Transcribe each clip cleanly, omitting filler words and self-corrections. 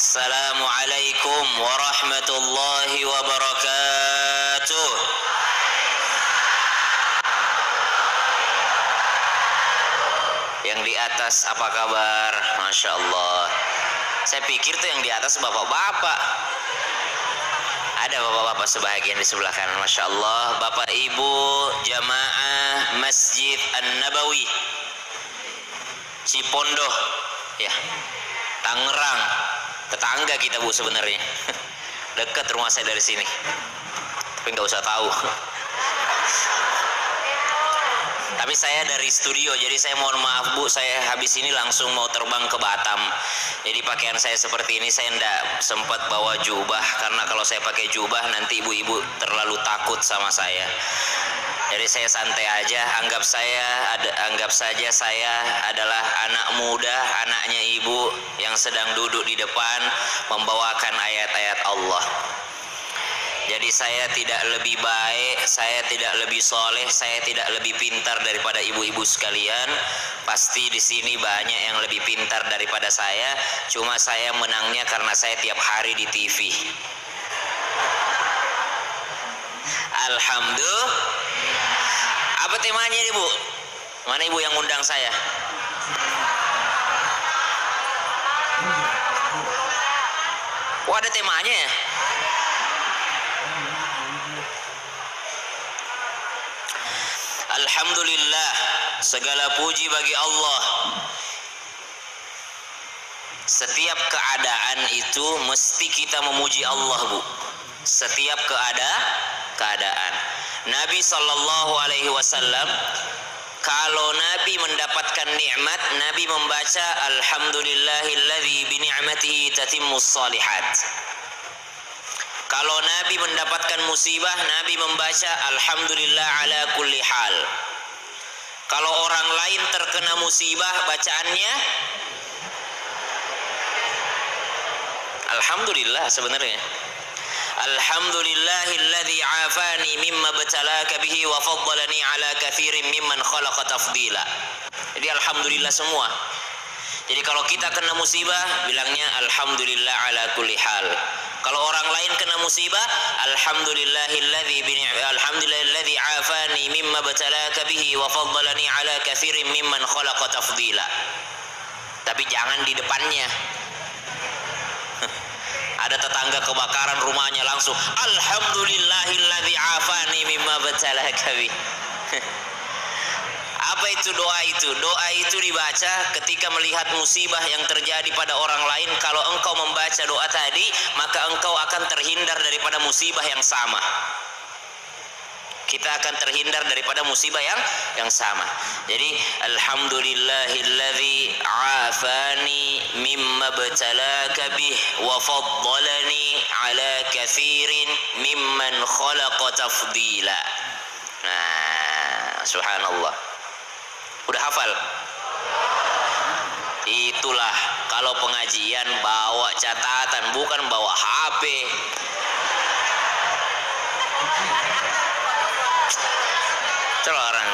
Assalamualaikum warahmatullahi wabarakatuh. Yang di atas apa kabar? Masya Allah. Saya pikir tuh yang di atas bapak-bapak. Ada bapak-bapak sebahagian di sebelah kanan. Masya Allah. Bapak ibu jamaah Masjid An-Nabawi Cipondo, ya, Tangerang. Tetangga kita bu sebenarnya. Dekat rumah saya dari sini. Tapi nggak usah tahu. Tapi saya dari studio, jadi saya mohon maaf bu, saya habis ini langsung mau terbang ke Batam. Jadi pakaian saya seperti ini, saya tidak sempat bawa jubah, karena kalau saya pakai jubah nanti ibu-ibu terlalu takut sama saya. Jadi saya santai aja, anggap saja saya adalah anak muda, anaknya ibu yang sedang duduk di depan membawakan ayat-ayat Allah. Jadi saya tidak lebih baik, saya tidak lebih soleh, saya tidak lebih pintar daripada ibu-ibu sekalian. Pasti di sini banyak yang lebih pintar daripada saya. Cuma saya menangnya karena saya tiap hari di TV. Alhamdulillah. Apa temanya nih bu? Mana ibu yang undang saya? Oh ada temanya ya? Alhamdulillah, segala puji bagi Allah. Setiap keadaan itu mesti kita memuji Allah bu. Setiap keadaan. Nabi SAW, kalau Nabi mendapatkan nikmat, Nabi membaca Alhamdulillahilladzi bini'matihi tatimmus shalihat. Kalau Nabi mendapatkan musibah, Nabi membaca Alhamdulillah ala kulli hal. Kalau orang lain terkena musibah, bacaannya Alhamdulillah sebenarnya. Alhamdulillahilladzi afani mimma btalaka bihi wa faddalani ala katsirin mimman khalaqa tafdila. Jadi alhamdulillah semua. Jadi kalau kita kena musibah, bilangnya alhamdulillah ala kulli hal. Kalau orang lain kena musibah, alhamdulillahilladzi afani mimma btalaka bihi wa faddalani ala katsirin mimman khalaqa tafdila. Tapi jangan di depannya. Ada tetangga kebakaran rumahnya langsung alhamdulillahilladzi afani mimma btalaka bihi. Apa itu doa itu? Doa itu dibaca ketika melihat musibah yang terjadi pada orang lain. Kalau engkau membaca doa tadi, maka engkau akan terhindar daripada musibah yang sama. Kita akan terhindar daripada musibah yang sama. Jadi alhamdulillahilladzi afani mimma btalaka bih wa faddalani ala katsirin mimman khalaqa tafdila. Nah, subhanallah. Udah hafal? Itulah kalau pengajian bawa catatan, bukan bawa HP. Terus orang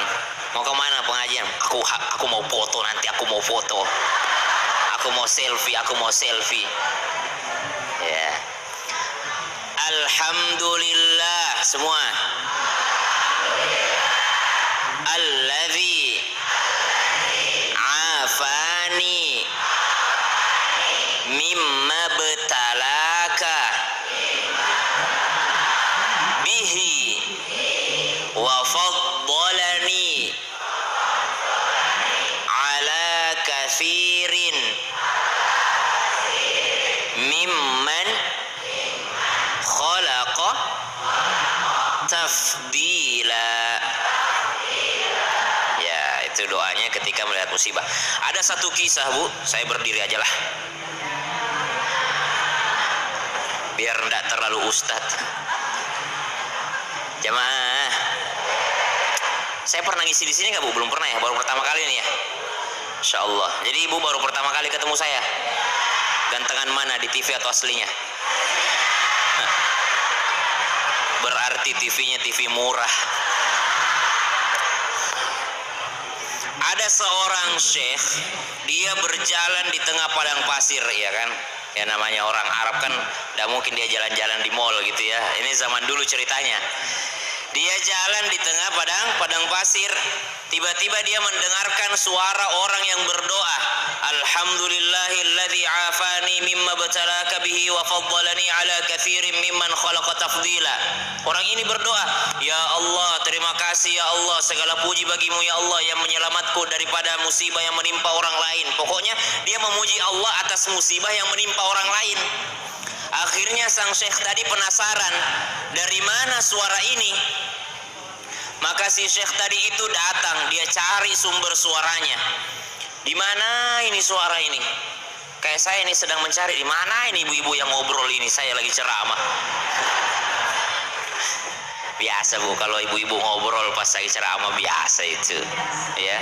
mau kemana pengajian? Aku mau foto nanti, aku mau foto. Aku mau selfie. Ya. Alhamdulillah semua. Alladzi afani mimma btalaka bihi wa faddalani ala katsirin mimman khalaqa tafdila. Itu doanya ketika melihat musibah. Ada satu kisah bu, saya berdiri aja lah biar tidak terlalu ustadz. Jamaah, saya pernah ngisi di sini nggak bu? Belum pernah ya, baru pertama kali nih ya. Insya Allah. Jadi ibu baru pertama kali ketemu saya. Gantengan mana, di TV atau aslinya? Berarti TV-nya TV murah. Ada seorang syekh, dia berjalan di tengah padang pasir, ya kan? Ya namanya orang Arab kan tidak mungkin dia jalan-jalan di mall gitu ya. Ini zaman dulu ceritanya. Dia jalan di tengah padang pasir. Tiba-tiba dia mendengarkan suara orang yang berdoa. Alhamdulillahilladzi afani mimma btalaka bihi wa faddalani ala katsirin mimman khalaqa tafdila. Orang ini berdoa, ya Allah, terima kasih ya Allah, segala puji bagimu ya Allah yang menyelamatku daripada musibah yang menimpa orang lain. Pokoknya dia memuji Allah atas musibah yang menimpa orang lain. Akhirnya sang syekh tadi penasaran, dari mana suara ini? Maka si syekh tadi itu datang, dia cari sumber suaranya. Di mana ini suara ini? Kayak saya ini sedang mencari, di mana ini ibu-ibu yang ngobrol ini, saya lagi ceramah. Biasa Bu, kalau ibu-ibu ngobrol pas lagi ceramah biasa itu. Ya.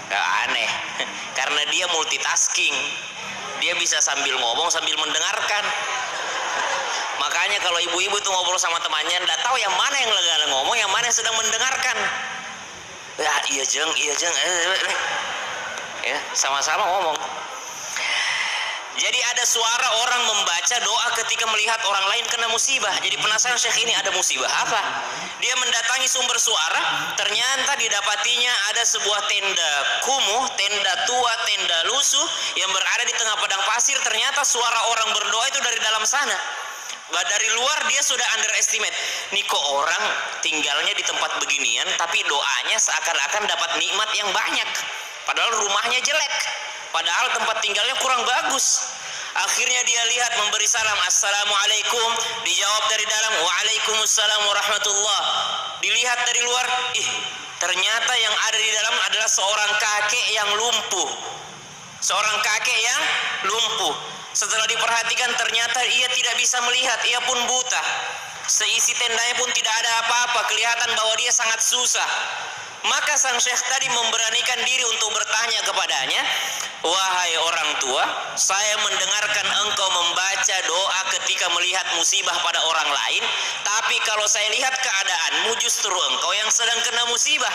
Gak aneh. Karena dia multitasking. Dia bisa sambil ngomong sambil mendengarkan. Makanya kalau ibu-ibu itu ngobrol sama temannya, nggak tahu yang mana yang lagi ngomong, yang mana yang sedang mendengarkan. Ya, iya jeng, ya sama-sama ngomong. Jadi ada suara orang membaca doa ketika melihat orang lain kena musibah. Jadi penasaran syekh ini ada musibah apa? Dia mendatangi sumber suara, ternyata didapatinya ada sebuah tenda kumuh, tenda tua, tenda lusuh yang berada di tengah padang pasir. Ternyata suara orang berdoa itu dari dalam sana. Dari luar dia sudah underestimate. Nih kok orang tinggalnya di tempat beginian, tapi doanya seakan-akan dapat nikmat yang banyak. Padahal rumahnya jelek. Padahal tempat tinggalnya kurang bagus. Akhirnya dia lihat, memberi salam, assalamualaikum. Dijawab dari dalam, waalaikumsalam warahmatullah. Dilihat dari luar, ternyata yang ada di dalam adalah seorang kakek yang lumpuh. Seorang kakek yang lumpuh. Setelah diperhatikan ternyata ia tidak bisa melihat, ia pun buta. Seisi tendanya pun tidak ada apa-apa, kelihatan bahwa dia sangat susah. Maka sang syekh tadi memberanikan diri untuk bertanya kepadanya, wahai orang tua, saya mendengarkan engkau membaca doa ketika melihat musibah pada orang lain, tapi kalau saya lihat keadaanmu justru engkau yang sedang kena musibah.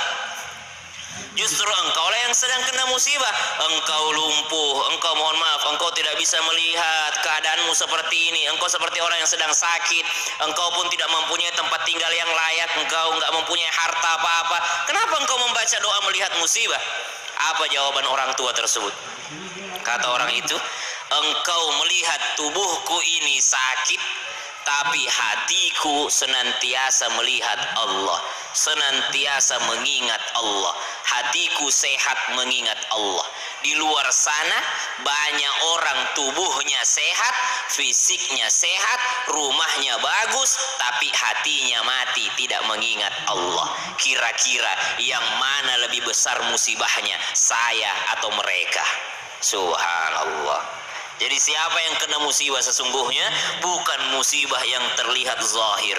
Justru engkau lah yang sedang kena musibah. Engkau lumpuh, engkau mohon maaf, engkau tidak bisa melihat keadaanmu seperti ini. Engkau seperti orang yang sedang sakit. Engkau pun tidak mempunyai tempat tinggal yang layak. Engkau enggak mempunyai harta apa-apa. Kenapa engkau membaca doa melihat musibah? Apa jawaban orang tua tersebut? Kata orang itu, engkau melihat tubuhku ini sakit, tapi hatiku senantiasa melihat Allah, senantiasa mengingat Allah. Hatiku sehat mengingat Allah. Di luar sana banyak orang tubuhnya sehat, fisiknya sehat, rumahnya bagus, tapi hatinya mati, tidak mengingat Allah. Kira-kira yang mana lebih besar musibahnya, saya atau mereka? Subhanallah. Jadi siapa yang kena musibah sesungguhnya? Bukan musibah yang terlihat zahir.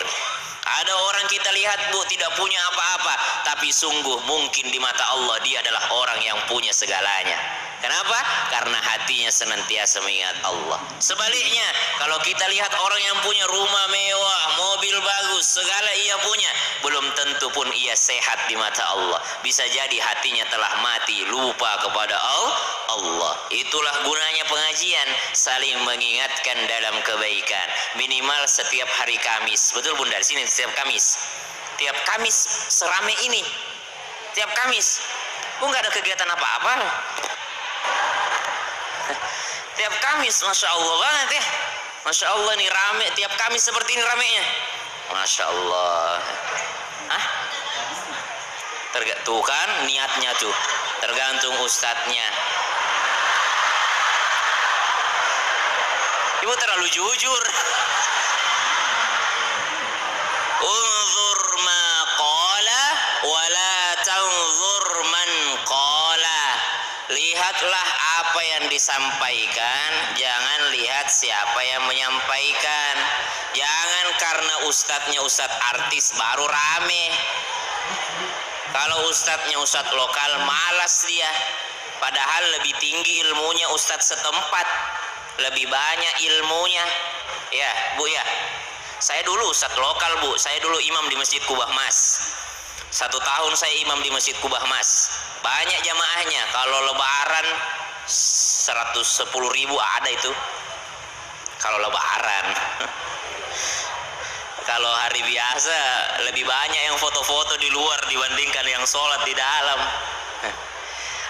Ada orang kita lihat Bu tidak punya apa-apa, tapi sungguh mungkin di mata Allah dia adalah orang yang punya segalanya. Kenapa? Karena hatinya senantiasa mengingat Allah. Sebaliknya, kalau kita lihat orang yang punya rumah mewah, mobil bagus, segala ia punya, belum tentu pun ia sehat di mata Allah. Bisa jadi hatinya telah mati, lupa kepada Allah. Itulah gunanya pengajian, saling mengingatkan dalam kebaikan. Minimal setiap hari Kamis. Betul Bunda, di sini setiap Kamis. Tiap Kamis serame ini. Tiap Kamis. Bu nggak ada kegiatan apa-apa. Tiap Kamis, Masya Allah banget ya. Masya Allah nih rame, tiap Kamis seperti ini ramenya. Masya Allah. Hah? Tuh kan niatnya tuh, tergantung ustadznya. Ibu terlalu jujur. Unzur ma qala wala tanzur man qala. Lihatlah apa yang disampaikan, jangan lihat siapa yang menyampaikan. Jangan karena ustadznya ustadz artis baru rame. Kalau ustadznya ustadz lokal malas dia. Padahal lebih tinggi ilmunya ustadz setempat, lebih banyak ilmunya. Ya Bu ya, saya dulu ustadz lokal Bu, saya dulu imam di Masjid Kubah Mas. 1 tahun saya imam di Masjid Kubah Mas. Banyak jamaahnya. Kalau lebaran 110.000 ada itu. kalau lebaran. Kalau hari biasa lebih banyak yang foto-foto di luar dibandingkan yang sholat di dalam.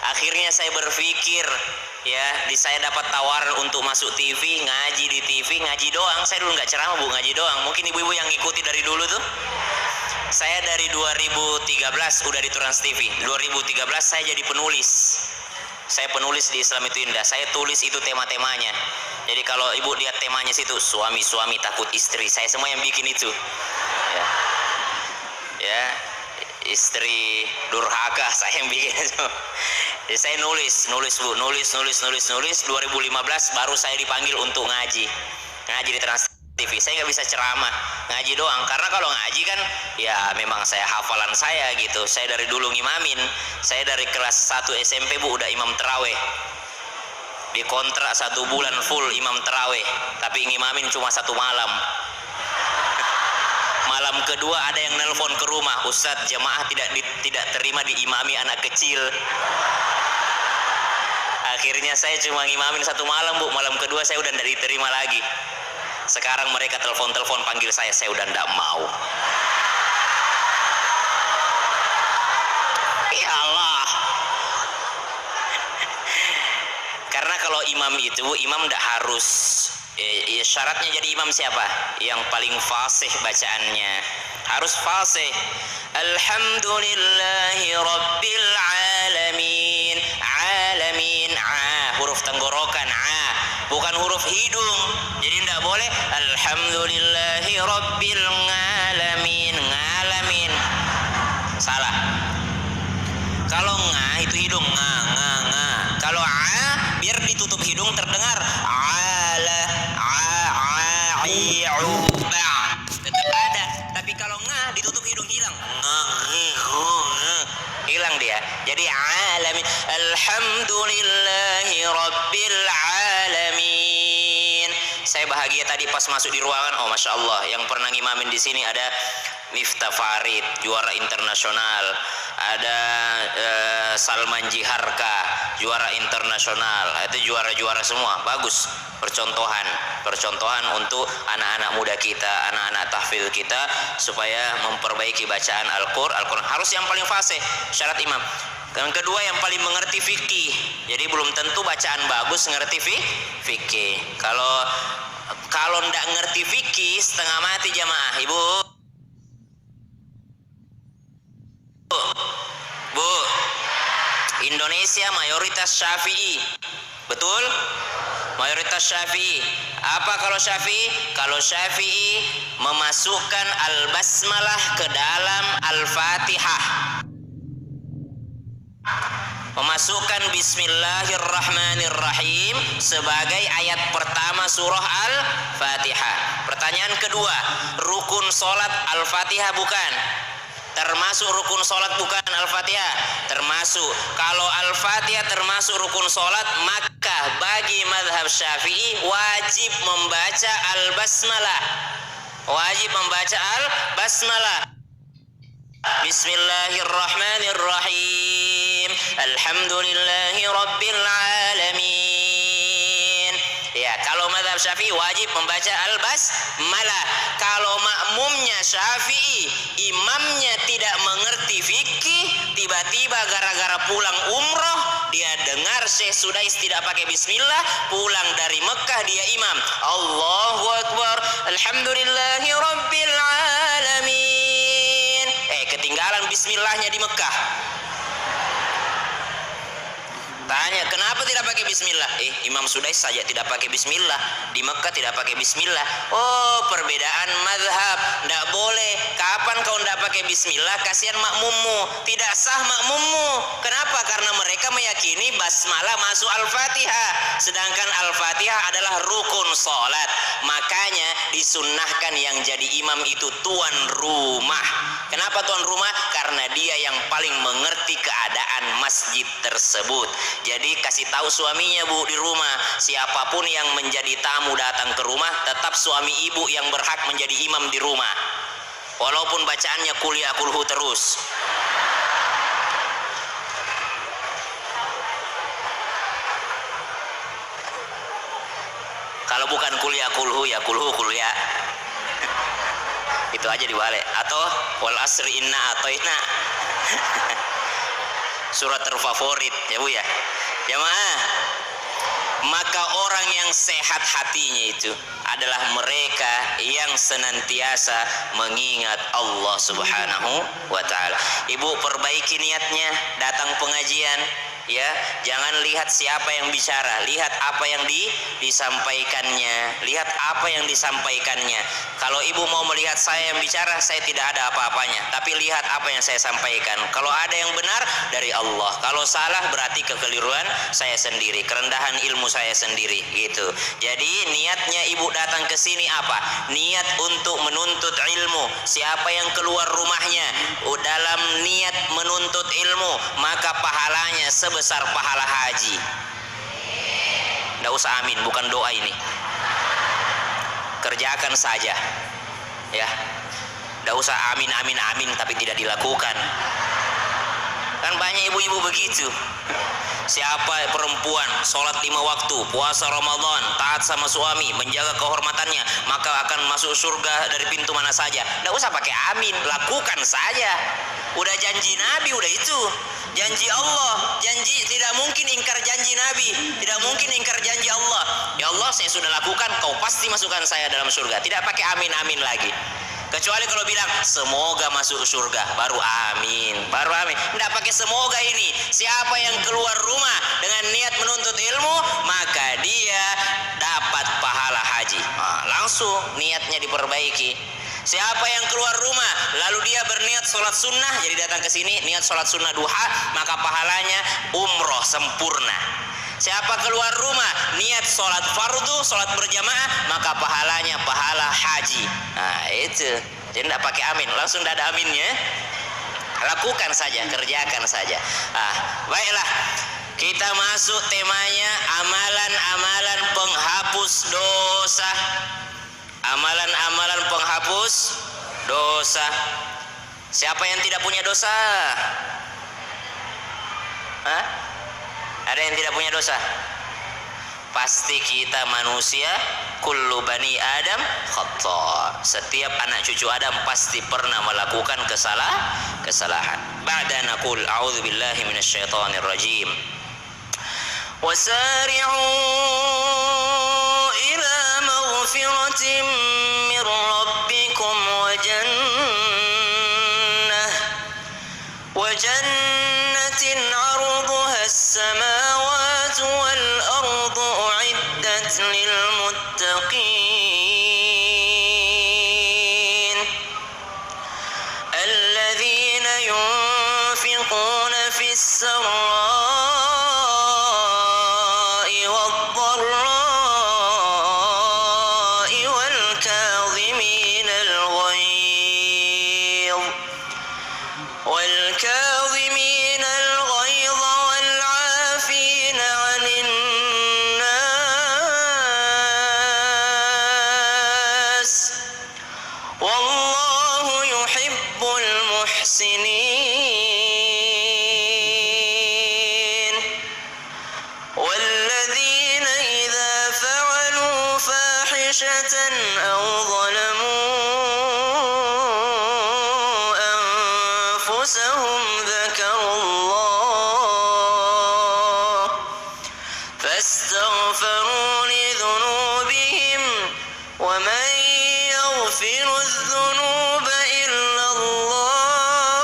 Akhirnya saya berpikir, ya, saya dapat tawaran untuk masuk TV, ngaji di TV, ngaji doang. Saya dulu nggak ceramah, Bu, ngaji doang. Mungkin ibu-ibu yang ngikuti dari dulu tuh. Saya dari 2013 udah di Trans TV. 2013 saya jadi penulis. Saya penulis di Islam Itu Indah. Saya tulis itu tema-temanya. Jadi kalau ibu lihat temanya situ, suami-suami takut istri, saya semua yang bikin itu. Ya, istri durhaka, saya yang bikin itu. Jadi saya nulis Bu, nulis. 2015 baru saya dipanggil untuk ngaji di Trans TV. Saya nggak bisa ceramah, ngaji doang. Karena kalau ngaji kan, ya memang saya hafalan saya gitu. Saya dari dulu ngimamin. Saya dari kelas 1 SMP, Bu, udah imam terawih. Dikontrak 1 bulan full imam terawih, tapi ngimamin cuma 1 malam. Malam kedua ada yang nelpon ke rumah, Ustadz, jemaah tidak terima diimami anak kecil. Akhirnya saya cuma ngimamin 1 malam, Bu. Malam kedua saya udah tidak diterima lagi. Sekarang mereka telepon panggil saya udah tidak mau. Ya Allah. Karena kalau imam itu, imam tidak harus, syaratnya jadi imam siapa? Yang paling fasih bacaannya. Harus fasih. Alhamdulillahi Rabbil Alamin. Alamin, huruf tenggorokan, bukan huruf hidung. Jadi tidak boleh Alhamdulillahi Rabbil Alamin. Ngalamin, salah. Kalau itu hidung, kalau biar ditutup hidung terdengar tetap ada. Tapi kalau ditutup hidung hilang, hilang dia. Jadi alamin, alhamdulillahi rabbil alamin. Saya bahagia tadi pas masuk di ruangan. Oh, masya Allah, yang pernah ngimamin di sini ada Miftah Farid, juara internasional. Ada Salman Jiharka, juara internasional. Itu juara-juara semua. Bagus, percontohan untuk anak-anak muda kita, anak-anak tahfidz kita, supaya memperbaiki bacaan Al-Quran. Harus yang paling fasih, syarat imam. Yang kedua, yang paling mengerti fikih. Jadi belum tentu bacaan bagus ngerti fikih. Kalau ndak ngerti fikih, setengah mati jamaah. Ibu, Indonesia mayoritas Syafi'i, betul? Mayoritas Syafi'i. Apa kalau Syafi'i? Kalau Syafi'i memasukkan al-basmalah ke dalam al-Fatihah, memasukkan Bismillahirrahmanirrahim sebagai ayat pertama surah Al-Fatihah. Pertanyaan kedua, rukun sholat Al-Fatihah bukan? Termasuk rukun sholat bukan Al-Fatihah? Termasuk. Kalau Al-Fatihah termasuk rukun sholat, maka bagi madhab Syafi'i wajib membaca Al-Basmalah. Wajib membaca Al-Basmalah. Bismillahirrahmanirrahim. Alhamdulillahi Rabbil Alamin. Ya, kalau madhab Syafi'i wajib membaca Al-Basmalah. Kalau makmumnya Syafi'i, imamnya tidak mengerti fikih, tiba-tiba gara-gara pulang umroh, dia dengar Syekh Sudais tidak pakai bismillah, pulang dari Mekah dia imam, Allahu Akbar, Alhamdulillahi Rabbil Alamin. Ketinggalan bismillahnya di Mekah. Tanya, kenapa tidak pakai bismillah? Imam Sudais saja tidak pakai bismillah, di Mekah tidak pakai bismillah. Oh, perbedaan mazhab. Tidak boleh. Kapan kau tidak pakai bismillah? Kasihan makmummu, tidak sah makmummu. Kenapa? Karena mereka meyakini basmalah masuk Al-Fatihah, sedangkan Al-Fatihah adalah rukun sholat. Makanya disunnahkan yang jadi imam itu tuan rumah. Kenapa tuan rumah? Karena dia yang paling mengerti keadaan masjid tersebut. Jadi kasih tahu suaminya, Bu, di rumah, siapapun yang menjadi tamu datang ke rumah, tetap suami ibu yang berhak menjadi imam di rumah, walaupun bacaannya kuliah kulhu terus. Kalau bukan kuliah kulhu ya kulhu kuliah. Itu aja dibalik. Atau wal asri inna atoina. Surat terfavorit ya Bu ya. Jamaah, maka orang yang sehat hatinya itu adalah mereka yang senantiasa mengingat Allah Subhanahu wa taala. Ibu perbaiki niatnya datang pengajian ya, jangan lihat siapa yang bicara, lihat apa yang disampaikannya, lihat apa yang disampaikannya. Kalau ibu mau melihat saya yang bicara, saya tidak ada apa-apanya, tapi lihat apa yang saya sampaikan. Kalau ada yang benar dari Allah, kalau salah berarti kekeliruan saya sendiri, kerendahan ilmu saya sendiri gitu. Jadi niatnya ibu datang ke sini apa? Niat untuk menuntut ilmu. Siapa yang keluar rumahnya dalam niat menuntut ilmu, maka pahalanya sebesar pahala haji. Nggak usah amin, bukan doa ini. Kerjakan saja ya. Nggak usah amin amin amin tapi tidak dilakukan. Kan banyak ibu-ibu begitu. Siapa perempuan sholat 5 waktu, puasa Ramadan, taat sama suami, menjaga kehormatannya, maka akan masuk surga dari pintu mana saja. Nggak usah pakai amin, lakukan saja. Udah janji Nabi, udah itu janji Allah. Janji tidak mungkin ingkar janji Nabi, tidak mungkin ingkar janji Allah. Ya Allah, saya sudah lakukan, kau pasti masukkan saya dalam surga. Tidak pakai amin amin lagi. Kecuali kalau bilang semoga masuk surga, baru amin, baru amin. Tidak pakai semoga ini. Siapa yang keluar rumah dengan niat menuntut ilmu, maka dia dapat pahala haji. Nah, langsung niatnya diperbaiki. Siapa yang keluar rumah lalu dia berniat sholat sunnah, jadi datang ke sini niat sholat sunnah duha, maka pahalanya umroh sempurna. Siapa keluar rumah niat sholat fardu, sholat berjamaah, maka pahalanya pahala haji. Nah itu, jadi tidak pakai amin, langsung tidak ada aminnya. Lakukan saja, kerjakan saja. Ah, baiklah, kita masuk temanya amalan-amalan penghapus dosa. Amalan-amalan penghapus dosa. Siapa yang tidak punya dosa? Hah? Ada yang tidak punya dosa? Pasti kita manusia, kullu bani Adam khata'. Setiap anak cucu Adam pasti pernah melakukan kesalahan. Ba'da naqul a'udzu billahi minasyaitonir rajim. Wasari'u ila maghfiratin min rabbikum wa jannatin 'arduha as-samawati wal ardu u'iddat lil muttaqin alladzina yunfiquna fis sarai wad dharrai wal kadhimina al ghayz والكاظمين الغيظ والعافين عن الناس والله يحب المحسنين والذين إذا فعلوا فاحشة أو ذكروا الله فاستغفروا لذنوبهم ومن يغفر الذنوب إلا الله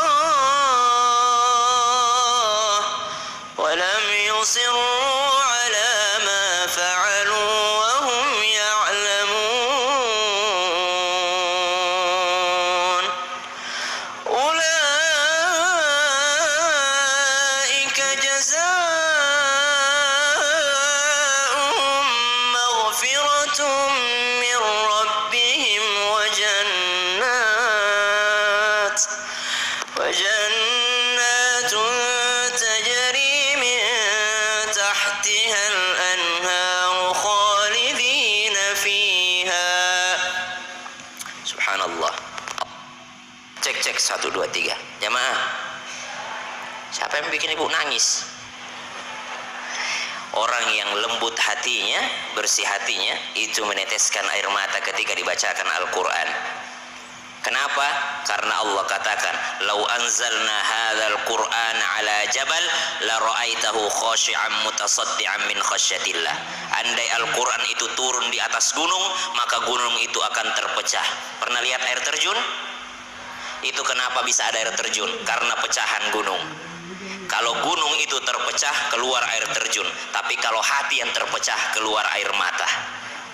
ولم يصروا على ما فعلوا وهم يعلمون جزاؤهم مغفرة من ربهم وجنات تجري من تحتها الأنهار خالدين فيها. Subhanallah. Cek 1 2 3. Jamaah, siapa yang bikin ibu nangis? Orang yang lembut hatinya, bersih hatinya, itu meneteskan air mata ketika dibacakan Al-Quran. Kenapa? Karena Allah katakan, "Lau anzalna hadzal Qur'ana 'ala jabal la ra'aitahu khashi'an mutasaddian min khasyatillah." Andai Al-Quran itu turun di atas gunung, maka gunung itu akan terpecah. Pernah lihat air terjun? Itu kenapa bisa ada air terjun? Karena pecahan gunung. Kalau gunung itu terpecah, keluar air terjun. Tapi kalau hati yang terpecah, keluar air mata.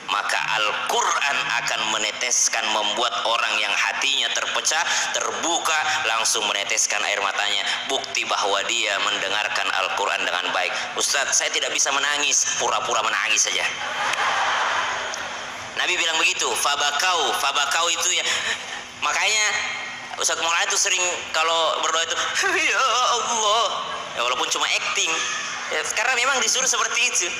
Maka Al-Quran akan meneteskan, membuat orang yang hatinya terpecah, terbuka, langsung meneteskan air matanya. Bukti bahwa dia mendengarkan Al-Quran dengan baik. Ustadz, saya tidak bisa menangis, pura-pura menangis saja. Nabi bilang begitu, fabakau itu ya. Makanya Ustadz Maulana itu sering kalau berdoa itu, ya Allah, ya, walaupun cuma acting, ya, karena memang disuruh seperti itu.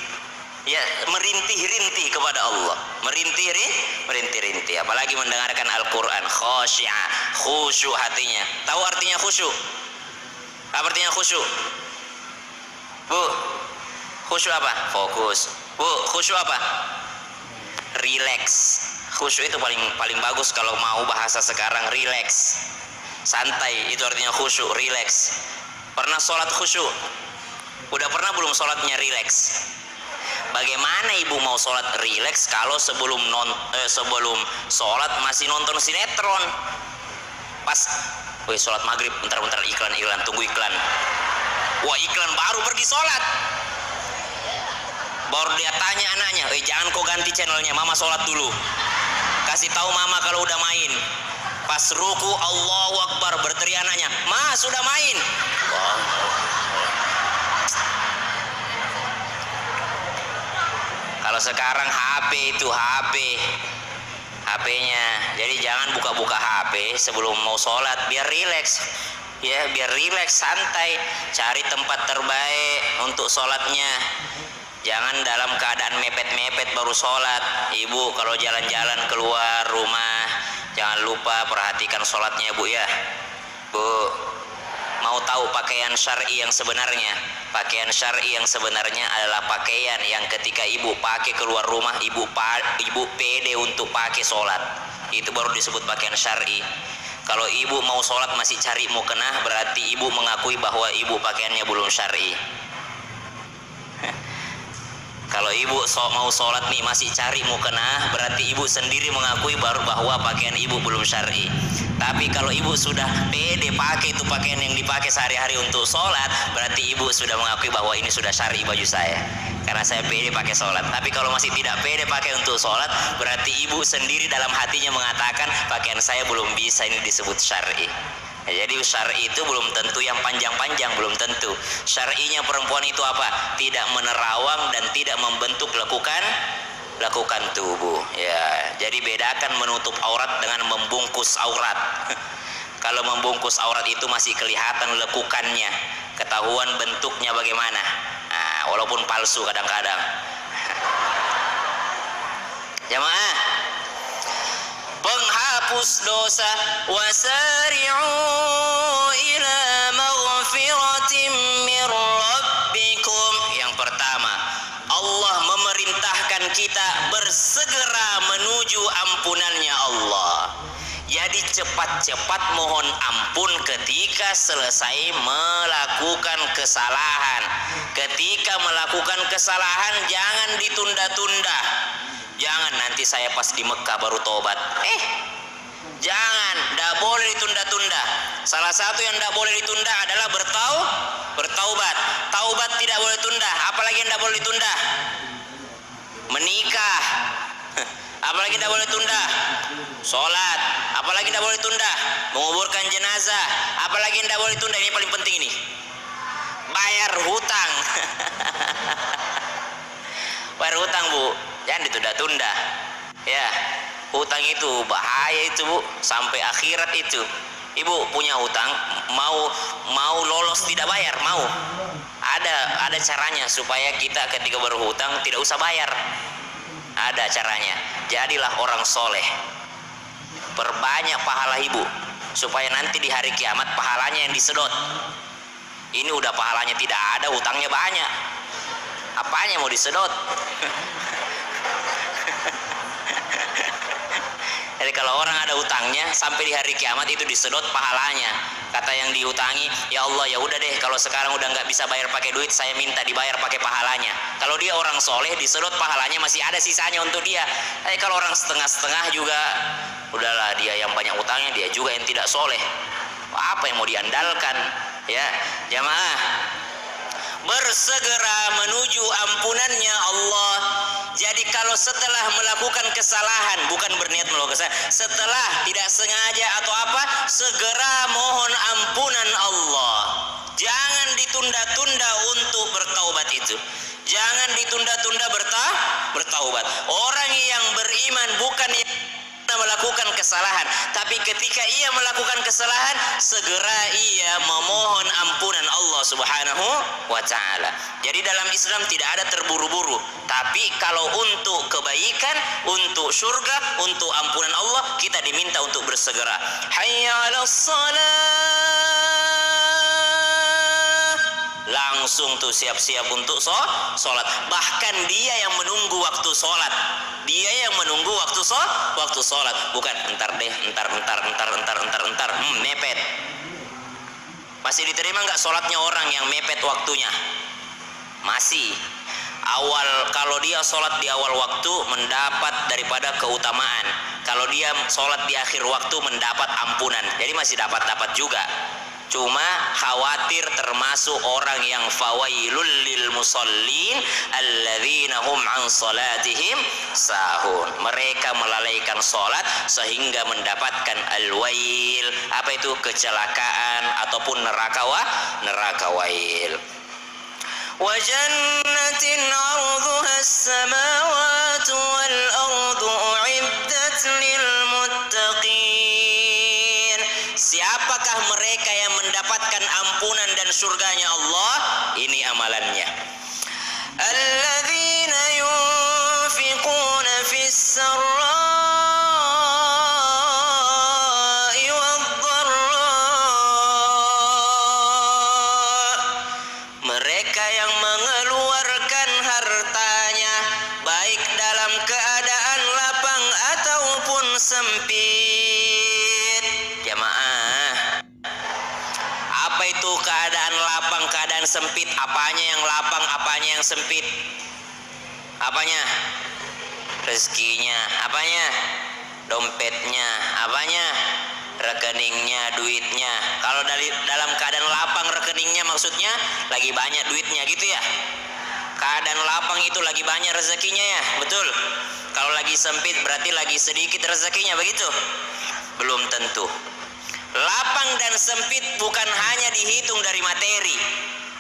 Ya, merintih-rintih kepada Allah, merintih-rintih, apalagi mendengarkan Al-Quran, khasyi'ah, khusyuk hatinya. Tahu artinya khusyuk? Apa artinya khusyuk? Bu, khusyuk apa? Fokus. Bu, khusyuk apa? Relax. Khusyuk itu paling bagus kalau mau bahasa sekarang, relax, santai, itu artinya khusyuk, relax. Pernah sholat khusyuk? Udah pernah belum sholatnya relax? Bagaimana ibu mau sholat relax kalau sebelum sholat masih nonton sinetron? Pas sholat maghrib, bentar iklan, tunggu iklan. Wah, iklan baru pergi sholat. Baru dia tanya anaknya, jangan kau ganti channelnya, mama sholat dulu. Kasih tahu mama kalau udah main. Pas ruku, Allahu Akbar, berteriak anaknya, "Ma, sudah main." Wah. Kalau sekarang HP-nya. Jadi jangan buka-buka HP sebelum mau sholat, biar rileks. Ya, biar rileks, santai. Cari tempat terbaik untuk sholatnya. Jangan dalam keadaan mepet-mepet baru sholat. Ibu kalau jalan-jalan keluar rumah, jangan lupa perhatikan sholatnya, Bu ya. Bu, mau tahu pakaian syar'i yang sebenarnya? Pakaian syar'i yang sebenarnya adalah pakaian yang ketika ibu pakai keluar rumah, ibu pede untuk pakai sholat. Itu baru disebut pakaian syar'i. Kalau ibu mau sholat masih cari mukenah, berarti ibu mengakui bahwa ibu pakaiannya belum syar'i. Kalau ibu mau sholat nih masih cari mukenah, berarti ibu sendiri mengakui bahwa pakaian ibu belum syar'i. Tapi kalau ibu sudah pede pakai itu pakaian yang dipakai sehari-hari untuk sholat, berarti ibu sudah mengakui bahwa ini sudah syar'i baju saya, karena saya pede pakai sholat. Tapi kalau masih tidak pede pakai untuk sholat, berarti ibu sendiri dalam hatinya mengatakan pakaian saya belum bisa ini disebut syar'i. Ya, jadi syar'i itu belum tentu yang panjang-panjang, belum tentu. Syar'inya perempuan itu apa? Tidak menerawang dan tidak membentuk lekukan tubuh. Ya, jadi bedakan menutup aurat dengan membungkus aurat. Kalau membungkus aurat itu masih kelihatan lekukannya, ketahuan bentuknya bagaimana. Nah, walaupun palsu kadang-kadang. Jamaah, penghapus dosa, wasari'u ila maghfiratin min rabbikum. Yang pertama, Allah memerintahkan kita bersegera menuju ampunannya Allah. Jadi cepat-cepat mohon ampun ketika selesai melakukan kesalahan. Ketika melakukan kesalahan jangan ditunda-tunda. Jangan nanti saya pas di Mekah baru tobat. Jangan, tidak boleh ditunda-tunda. Salah satu yang tidak boleh ditunda adalah bertaubat. Taubat tidak boleh tunda. Apalagi yang tidak boleh ditunda? Menikah. Apalagi tidak boleh tunda? Sholat. Apalagi tidak boleh tunda? Menguburkan jenazah. Apalagi tidak boleh tunda? Ini paling penting ini. Bayar hutang. Bayar hutang, Bu. Jangan ditunda-tunda. Ya, hutang itu bahaya itu, Bu. Sampai akhirat itu. Ibu punya hutang, mau lolos tidak bayar, mau. Ada caranya supaya kita ketika berhutang tidak usah bayar. Ada caranya. Jadilah orang soleh. Perbanyak pahala ibu, supaya nanti di hari kiamat pahalanya yang disedot. Ini udah pahalanya tidak ada, hutangnya banyak. Apanya mau disedot? Jadi kalau orang ada utangnya sampai di hari kiamat itu disedot pahalanya. Kata yang diutangi, ya Allah ya udah deh, kalau sekarang udah nggak bisa bayar pakai duit, saya minta dibayar pakai pahalanya. Kalau dia orang soleh, disedot pahalanya masih ada sisanya untuk dia. Kalau orang setengah-setengah juga, udahlah, dia yang banyak utangnya, dia juga yang tidak soleh. Apa yang mau diandalkan? Ya jamaah, bersegera menuju ampunannya Allah. Jadi kalau setelah melakukan kesalahan, bukan berniat melakukan kesalahan, setelah tidak sengaja atau apa, segera mohon ampunan Allah. Jangan ditunda-tunda untuk bertaubat itu. Jangan ditunda-tunda bertaubat. Orang yang beriman bukan yang melakukan kesalahan, tapi ketika ia melakukan kesalahan, segera ia memohon ampunan Allah Subhanahu wa ta'ala. Jadi dalam Islam tidak ada terburu-buru, tapi kalau untuk kebaikan, untuk surga, untuk ampunan Allah, kita diminta untuk bersegera. Hayya 'alas shalah, langsung tuh siap-siap untuk sholat. Bahkan dia yang menunggu waktu sholat, sholat, bukan entar mepet. Masih diterima nggak sholatnya orang yang mepet waktunya? Masih. Kalau dia sholat di awal waktu mendapat daripada keutamaan. Kalau dia sholat di akhir waktu mendapat ampunan. Jadi masih dapat juga. Cuma khawatir termasuk orang yang fawailul lil musallin alladzina hum an salatihim sahun. Mereka melalaikan salat sehingga mendapatkan al-wail. Apa itu? Kecelakaan ataupun neraka wail. Wa jannatin 'arduha as-samawati wal ardu u'iddat lil muttaqin. Siapakah mereka yang mendapatkan ampunan dan surganya Allah? Ini amalannya. Alladzina yunfiquna fis sarra'i wad-dharra. Mereka yang mengeluarkan hartanya baik dalam keadaan lapang ataupun sempit. Jamaah, apa itu keadaan lapang, keadaan sempit? Apanya yang lapang, apanya yang sempit? Apanya? Rezekinya. Apanya? Dompetnya. Apanya? Rekeningnya, duitnya. Kalau dalam keadaan lapang rekeningnya, maksudnya lagi banyak duitnya gitu ya. Keadaan lapang itu lagi banyak rezekinya ya, betul. Kalau lagi sempit berarti lagi sedikit rezekinya, begitu? Belum tentu. Lapang dan sempit bukan hanya dihitung dari materi.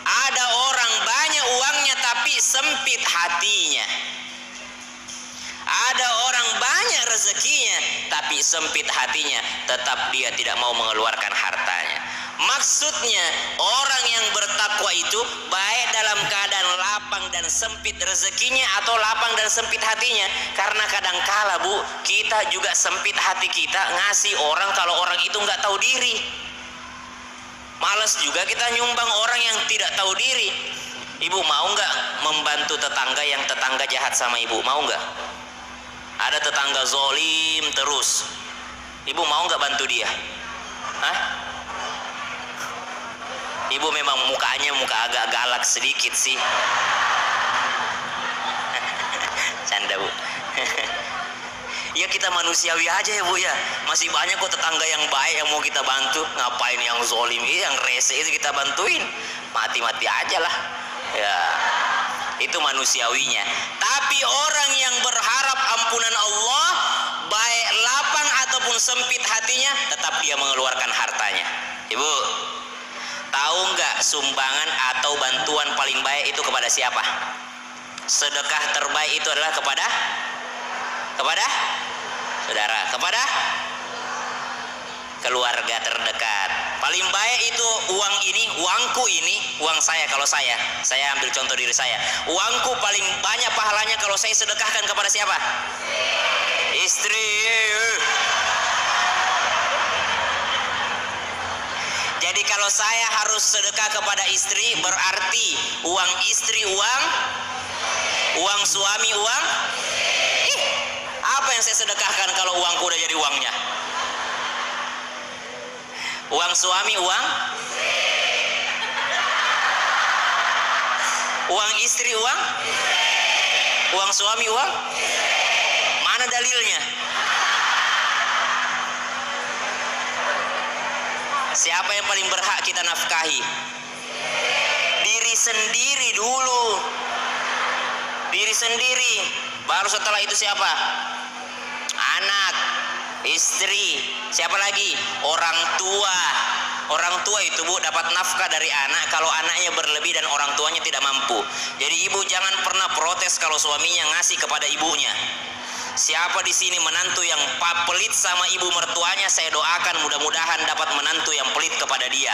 Ada orang banyak uangnya tapi sempit hatinya. Ada orang banyak rezekinya tapi sempit hatinya, tetap dia tidak mau mengeluarkan hartanya. Maksudnya orang yang bertakwa itu baik dalam keadaan lapang dan sempit rezekinya atau lapang dan sempit hatinya. Karena kadangkala Bu, kita juga sempit hati kita ngasih orang kalau orang itu nggak tahu diri. Males juga kita nyumbang orang yang tidak tahu diri. Ibu mau nggak membantu tetangga yang tetangga jahat sama ibu? Mau nggak? Ada tetangga zolim terus, ibu mau nggak bantu dia? Hah? Ibu memang mukanya agak galak sedikit sih. Canda Bu. Ya kita manusiawi aja ya Bu ya. Masih banyak kok tetangga yang baik yang mau kita bantu. Ngapain yang zolim ini, yang rese itu kita bantuin? Mati-mati aja lah. Ya, itu manusiawinya. Tapi orang yang berharap ampunan Allah, baik lapang ataupun sempit hatinya, tetap dia mengeluarkan hartanya. Ibu, tahu nggak sumbangan atau bantuan paling baik itu kepada siapa? Sedekah terbaik itu adalah kepada saudara, kepada keluarga terdekat. Paling baik itu uang ini, uangku ini, uang saya. Kalau saya ambil contoh diri saya, uangku paling banyak pahalanya kalau saya sedekahkan kepada siapa? Istri. Jadi kalau saya harus sedekah kepada istri, berarti uang istri uang Uang suami uang. Apa yang saya sedekahkan kalau uangku udah jadi uangnya? Uang suami uang. Uang istri uang. Uang suami uang. Mana dalilnya? Siapa yang paling berhak kita nafkahi? Diri sendiri dulu. Diri sendiri. Baru setelah itu siapa? Anak, istri, siapa lagi? Orang tua. Orang tua itu Bu dapat nafkah dari anak kalau anaknya berlebih dan orang tuanya tidak mampu. Jadi ibu jangan pernah protes kalau suaminya ngasih kepada ibunya. Siapa di sini menantu yang pelit sama ibu mertuanya, saya doakan mudah-mudahan dapat menantu yang pelit kepada dia.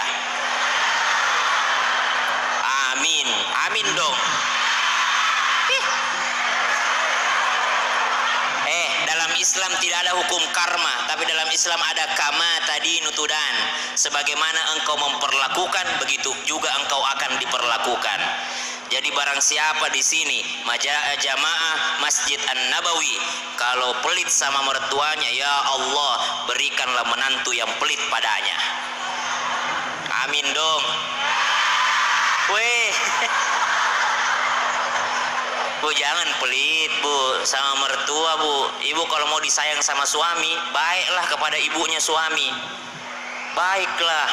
Amin, amin dong. Dalam Islam tidak ada hukum karma, tapi dalam Islam ada kama tadi nutudan. Sebagaimana engkau memperlakukan, begitu juga engkau akan diperlakukan. Jadi barang siapa di sini jamaah Masjid An-Nabawi kalau pelit sama mertuanya, ya Allah berikanlah menantu yang pelit padanya. Amin dong. Weh. Bu jangan pelit Bu sama mertua Bu. Ibu kalau mau disayang sama suami, baiklah kepada ibunya suami. Baiklah,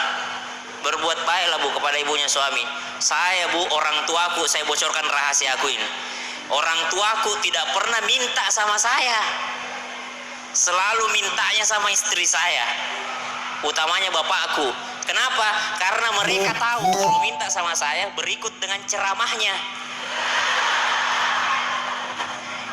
berbuat baiklah Bu kepada ibunya suami. Saya Bu, orang tuaku, saya bocorkan rahasia aku ini. Orang tuaku tidak pernah minta sama saya. Selalu mintanya sama istri saya, utamanya bapakku. Kenapa? Karena mereka tahu kalau minta sama saya berikut dengan ceramahnya.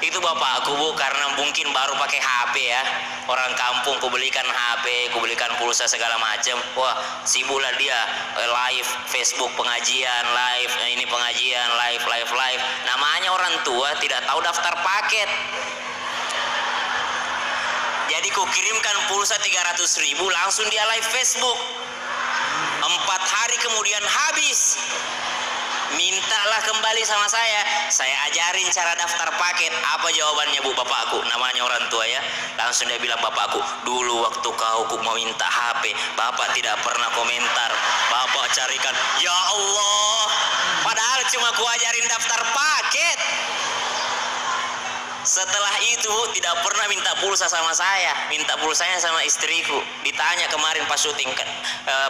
Itu bapakku Bu, karena mungkin baru pakai HP ya. Orang kampung ku belikan HP, ku belikan pulsa segala macam. Wah, sibuklah dia live Facebook pengajian, live ini pengajian, live. Namanya orang tua tidak tahu daftar paket. Jadi ku kirimkan pulsa 300.000 langsung dia live Facebook. 4 hari kemudian habis. Mintalah kembali sama saya ajarin cara daftar paket. Apa jawabannya Bu bapakku, namanya orang tua ya. Langsung dia bilang bapakku, dulu waktu kau mau minta HP, bapak tidak pernah komentar, bapak carikan, ya Allah, padahal cuma ku ajarin daftar paket. Setelah itu tidak pernah minta pulsa sama saya, minta pulsanya sama istriku. Ditanya kemarin pas syuting kan,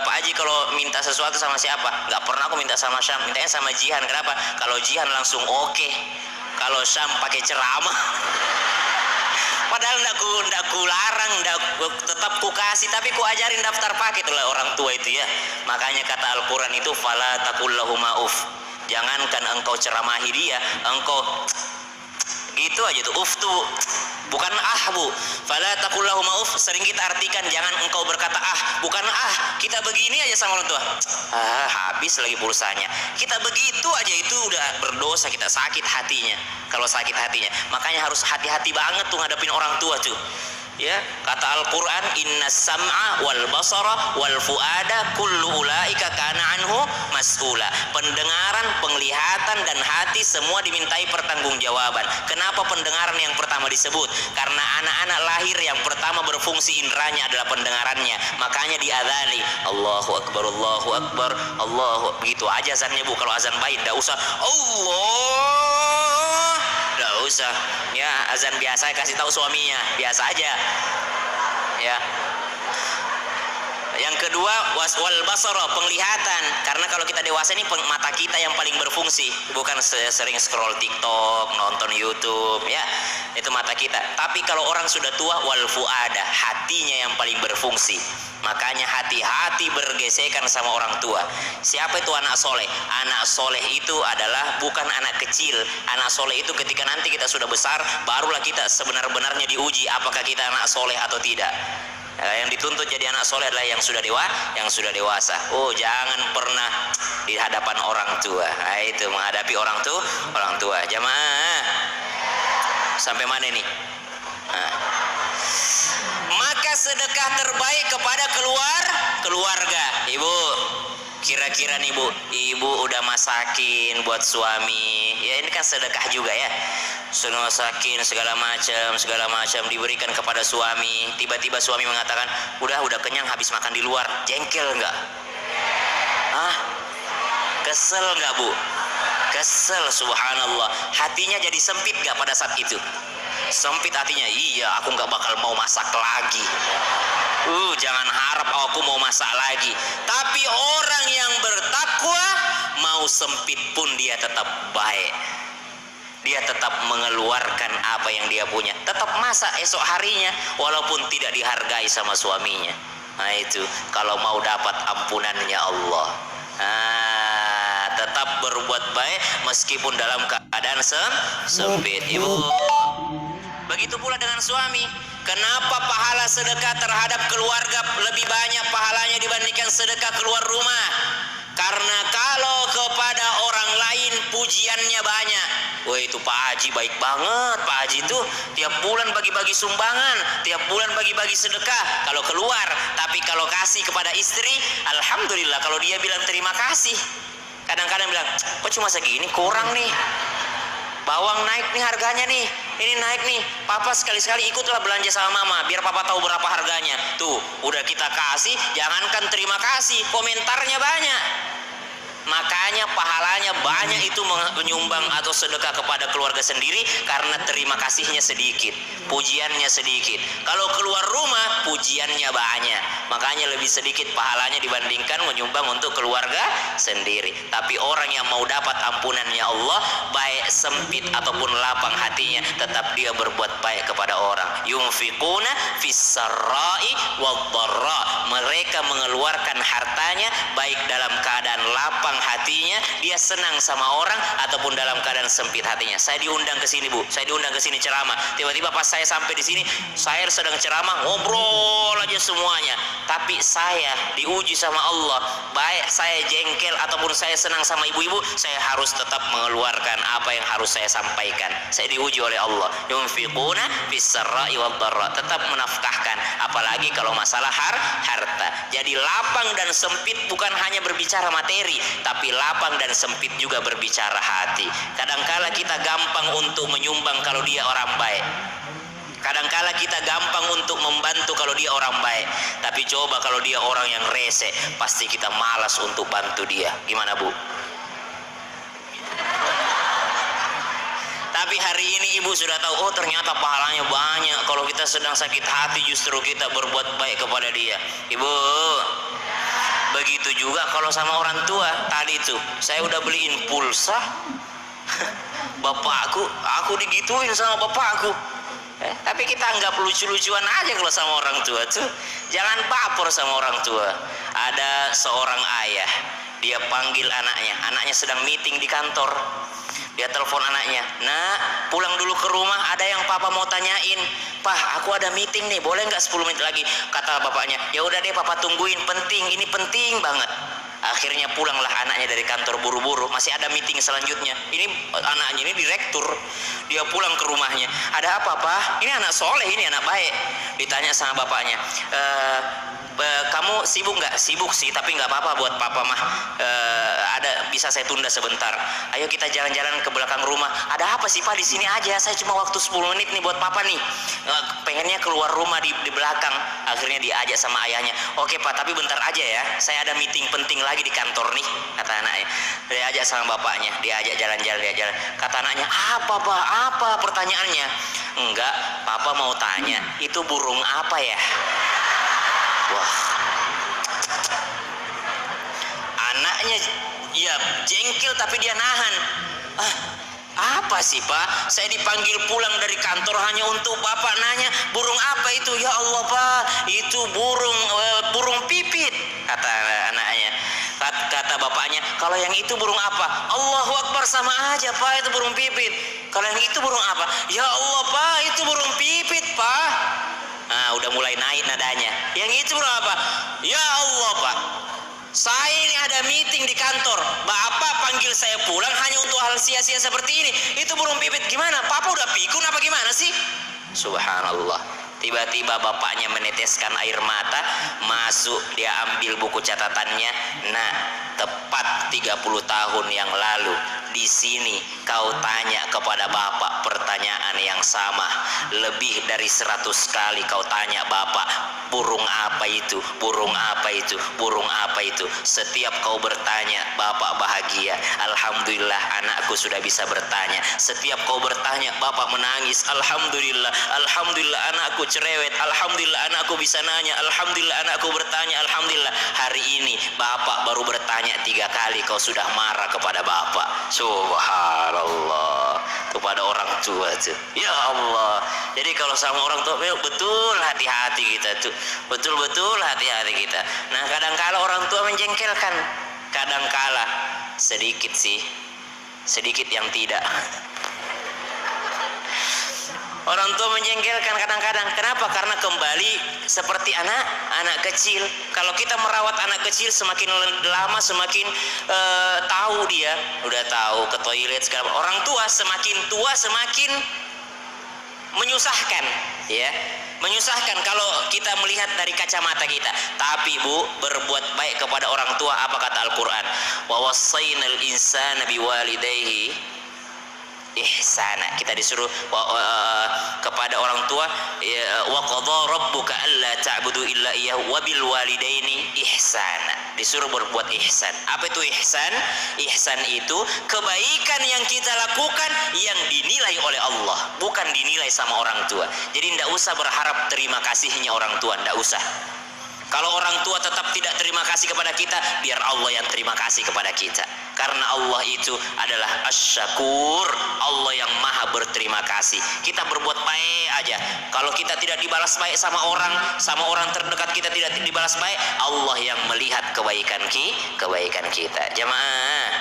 Pak Haji kalau minta sesuatu sama siapa? Nggak pernah aku minta sama Syam, mintanya sama Jihan. Kenapa? Kalau Jihan langsung oke, kalau Syam pakai ceramah. Padahal ndak ku larang, tetap ku kasih, tapi ku ajarin daftar paket oleh orang tua itu ya. Makanya kata Al-Quran itu fala taqul lahuma uf. Jangankan engkau ceramahi dia, engkau gitu aja tuh, uf tuh bukan ah Bu. Fala taqul lahum uf sering kita artikan jangan engkau berkata ah, bukan ah, kita begini aja sama orang tua. Habis lagi pulsanya. Kita begitu aja itu udah berdosa, kita sakit hatinya. Kalau sakit hatinya, makanya harus hati-hati banget tuh ngadepin orang tua tuh. Ya, kata Al-Quran, inna sam'a wal basara wal fuada kullu ulaika kana anhu mas'ula. Pendengaran, penglihatan dan hati semua dimintai pertanggungjawaban. Kenapa pendengaran yang pertama disebut? Karena anak-anak lahir yang pertama berfungsi indranya adalah pendengarannya. Makanya diadzani, Allahu Akbar, Allahu Akbar, Allahu. Begitu aja azannya Bu. Kalau azan baik enggak usah Allah, enggak usah. Ya, azan biasa kasih tahu suaminya, biasa aja. Ya. Yang kedua wal basara, penglihatan. Karena kalau kita dewasa ini mata kita yang paling berfungsi, bukan sering scroll TikTok, nonton YouTube ya. Itu mata kita. Tapi kalau orang sudah tua wal fuada, hatinya yang paling berfungsi. Makanya hati-hati bergesekan sama orang tua. Siapa itu anak soleh? Anak soleh itu adalah bukan anak kecil. Anak soleh itu ketika nanti kita sudah besar, barulah kita sebenar-benarnya diuji apakah kita anak soleh atau tidak. Yang dituntut jadi anak soleh adalah yang sudah dewasa. Oh, jangan pernah di hadapan orang tua. Nah, itu menghadapi orang tua. Jamaah, sampai mana nih? Nah. Maka sedekah terbaik kepada keluarga. Ibu, kira-kira nih Bu, ibu udah masakin buat suami. Ya ini kan sedekah juga ya. semua sakin segala macam diberikan kepada suami. Tiba-tiba suami mengatakan, udah kenyang habis makan di luar. Jengkel nggak? Kesel nggak bu? Kesel, subhanallah. Hatinya jadi sempit nggak pada saat itu? Sempit hatinya. Iya, aku nggak bakal mau masak lagi. Jangan harap aku mau masak lagi. Tapi orang yang bertakwa, mau sempit pun dia tetap baik. Dia tetap mengeluarkan apa yang dia punya, tetap masak esok harinya walaupun tidak dihargai sama suaminya. Nah itu kalau mau dapat ampunannya Allah. Tetap berbuat baik meskipun dalam keadaan sempit. Ibu, begitu pula dengan suami. Kenapa pahala sedekah terhadap keluarga lebih banyak pahalanya dibandingkan sedekah keluar rumah? Karena kalau kepada orang lain pujiannya banyak. Wah itu Pak Haji baik banget. Pak Haji itu tiap bulan bagi-bagi sumbangan, tiap bulan bagi-bagi sedekah kalau keluar. Tapi kalau kasih kepada istri, alhamdulillah kalau dia bilang terima kasih. Kadang-kadang bilang, kok cuma segini, kurang nih. Bawang naik nih harganya nih, ini naik nih. Papa sekali-sekali ikutlah belanja sama mama, biar papa tahu berapa harganya. Tuh, udah kita kasih, jangankan terima kasih, komentarnya banyak. Makanya pahalanya banyak itu menyumbang atau sedekah kepada keluarga sendiri karena terima kasihnya sedikit, pujiannya sedikit. Kalau keluar rumah pujiannya banyak, makanya lebih sedikit pahalanya dibandingkan menyumbang untuk keluarga sendiri. Tapi orang yang mau dapat ampunannya Allah, baik sempit ataupun lapang hatinya, tetap dia berbuat baik kepada orang. Yunfiquna fis-sarra'i wad-dharra. Mereka mengeluarkan hartanya baik dalam keadaan lapang hatinya, dia senang sama orang, ataupun dalam keadaan sempit hatinya. Saya diundang ke sini bu, saya diundang ke sini ceramah. Tiba-tiba pas saya sampai di sini, saya sedang ceramah, ngobrol aja semuanya. Tapi saya diuji sama Allah, baik saya jengkel ataupun saya senang sama ibu-ibu, saya harus tetap mengeluarkan apa yang harus saya sampaikan. Saya diuji oleh Allah. Yunfiquna fis-sarra'i wad-dharra, tetap menafkahkan, apalagi kalau masalah harta. Jadi lapang dan sempit bukan hanya berbicara materi, tapi lapang dan sempit juga berbicara hati. Kadangkala kita gampang untuk menyumbang kalau dia orang baik. Kadangkala kita gampang untuk membantu kalau dia orang baik. Tapi coba kalau dia orang yang rese, pasti kita malas untuk bantu dia. Gimana bu? Tapi hari ini ibu sudah tahu, oh ternyata pahalanya banyak. Kalau kita sedang sakit hati justru kita berbuat baik kepada dia. Ibu, begitu juga kalau sama orang tua. Tadi tuh saya udah beliin pulsa, bapakku, aku digituin sama bapakku. Tapi kita anggap lucu-lucuan aja kalau sama orang tua tuh. Jangan baper sama orang tua. Ada seorang ayah, dia panggil anaknya sedang meeting di kantor. Dia telepon anaknya, nak pulang dulu ke rumah, ada yang papa mau tanyain. Pak, aku ada meeting nih, boleh nggak 10 menit lagi? Kata bapaknya, ya udah deh papa tungguin, penting, ini penting banget. Akhirnya pulanglah anaknya dari kantor buru-buru, masih ada meeting selanjutnya. Ini anaknya ini direktur, dia pulang ke rumahnya. Ada apa pak? Ini anak soleh, ini anak baik. Ditanya sama bapaknya, kamu sibuk nggak? Sibuk sih, tapi nggak apa-apa buat papa mah. Ada bisa saya tunda sebentar. Ayo kita jalan-jalan ke belakang rumah. Ada apa sih pak? Di sini aja. Saya cuma waktu 10 menit nih buat papa nih. Pengennya keluar rumah di belakang. Akhirnya diajak sama ayahnya. Oke pak, tapi bentar aja ya. Saya ada meeting penting lagi di kantor nih. Kata anaknya. Diajak sama bapaknya. Diajak jalan-jalan. Kata anaknya, apa pak? Apa pertanyaannya? Enggak, papa mau tanya. Itu burung apa ya? Wah, anaknya ya jengkel tapi dia nahan. Apa sih pak? Saya dipanggil pulang dari kantor hanya untuk bapak nanya burung apa itu? Ya Allah pak, itu burung pipit. Kata anaknya. Kata bapaknya, kalau yang itu burung apa? Allahu Akbar, sama aja pak, itu burung pipit. Kalau yang itu burung apa? Ya Allah pak, itu burung pipit pak. Nah, udah mulai naik nadanya. Yang itu burung apa? Ya Allah pak, saya ini ada meeting di kantor. Bapak panggil saya pulang hanya untuk hal sia-sia seperti ini. Itu burung pipit. Gimana? Papa udah pikun apa gimana sih? Subhanallah. Tiba-tiba bapaknya meneteskan air mata, masuk, dia ambil buku catatannya. Nah, tepat 30 tahun yang lalu di sini kau tanya kepada bapak pertanyaan sama. Lebih dari 100 kali kau tanya bapak, burung apa itu, burung apa itu, burung apa itu. Setiap kau bertanya, bapak bahagia. Alhamdulillah anakku sudah bisa bertanya. Setiap kau bertanya, bapak menangis. Alhamdulillah, alhamdulillah anakku cerewet. Alhamdulillah anakku bisa nanya. Alhamdulillah anakku bertanya. Alhamdulillah. Hari ini bapak baru bertanya 3 kali kau sudah marah kepada bapak. Subhanallah. Kepada orang tua tuh, ya Allah. Jadi kalau sama orang tua betul hati-hati kita tuh, betul-betul hati-hati kita. Nah kadangkala orang tua menjengkelkan, kadangkala sedikit sih, sedikit yang tidak. Orang tua menjengkelkan kadang-kadang. Kenapa? Karena kembali seperti anak kecil. Kalau kita merawat anak kecil, semakin lama semakin tahu dia, udah tahu ke toilet segala. Orang tua semakin tua semakin menyusahkan, ya. Menyusahkan kalau kita melihat dari kacamata kita. Tapi Bu, berbuat baik kepada orang tua, apa kata Al-Qur'an? Wa wassaynal insana biwalidayhi ihsana. Kita disuruh kepada orang tua, wa qadha rabbuka alla ta'budu illa iyyahu wa bil walidaini ihsana. Disuruh berbuat ihsan. Apa itu ihsan? Ihsan itu kebaikan yang kita lakukan yang dinilai oleh Allah, bukan dinilai sama orang tua. Jadi tidak usah berharap terima kasihnya orang tua, tidak usah. Kalau orang tua tetap tidak terima kasih kepada kita, biar Allah yang terima kasih kepada kita. Karena Allah itu adalah Asy-Syakur, Allah yang maha berterima kasih. Kita berbuat baik aja. Kalau kita tidak dibalas baik sama orang terdekat kita tidak dibalas baik, Allah yang melihat kebaikan kita. Jamaah.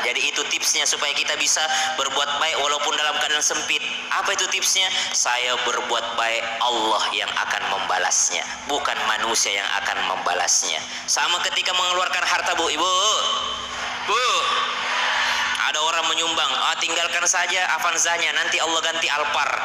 Jadi itu tipsnya supaya kita bisa berbuat baik walaupun dalam keadaan sempit. Apa itu tipsnya? Saya berbuat baik, Allah yang akan membalasnya, bukan manusia yang akan membalasnya. Sama ketika mengeluarkan harta, Bu, Ibu. Bu, ada orang menyumbang, tinggalkan saja Avanzanya, nanti Allah ganti Alphard.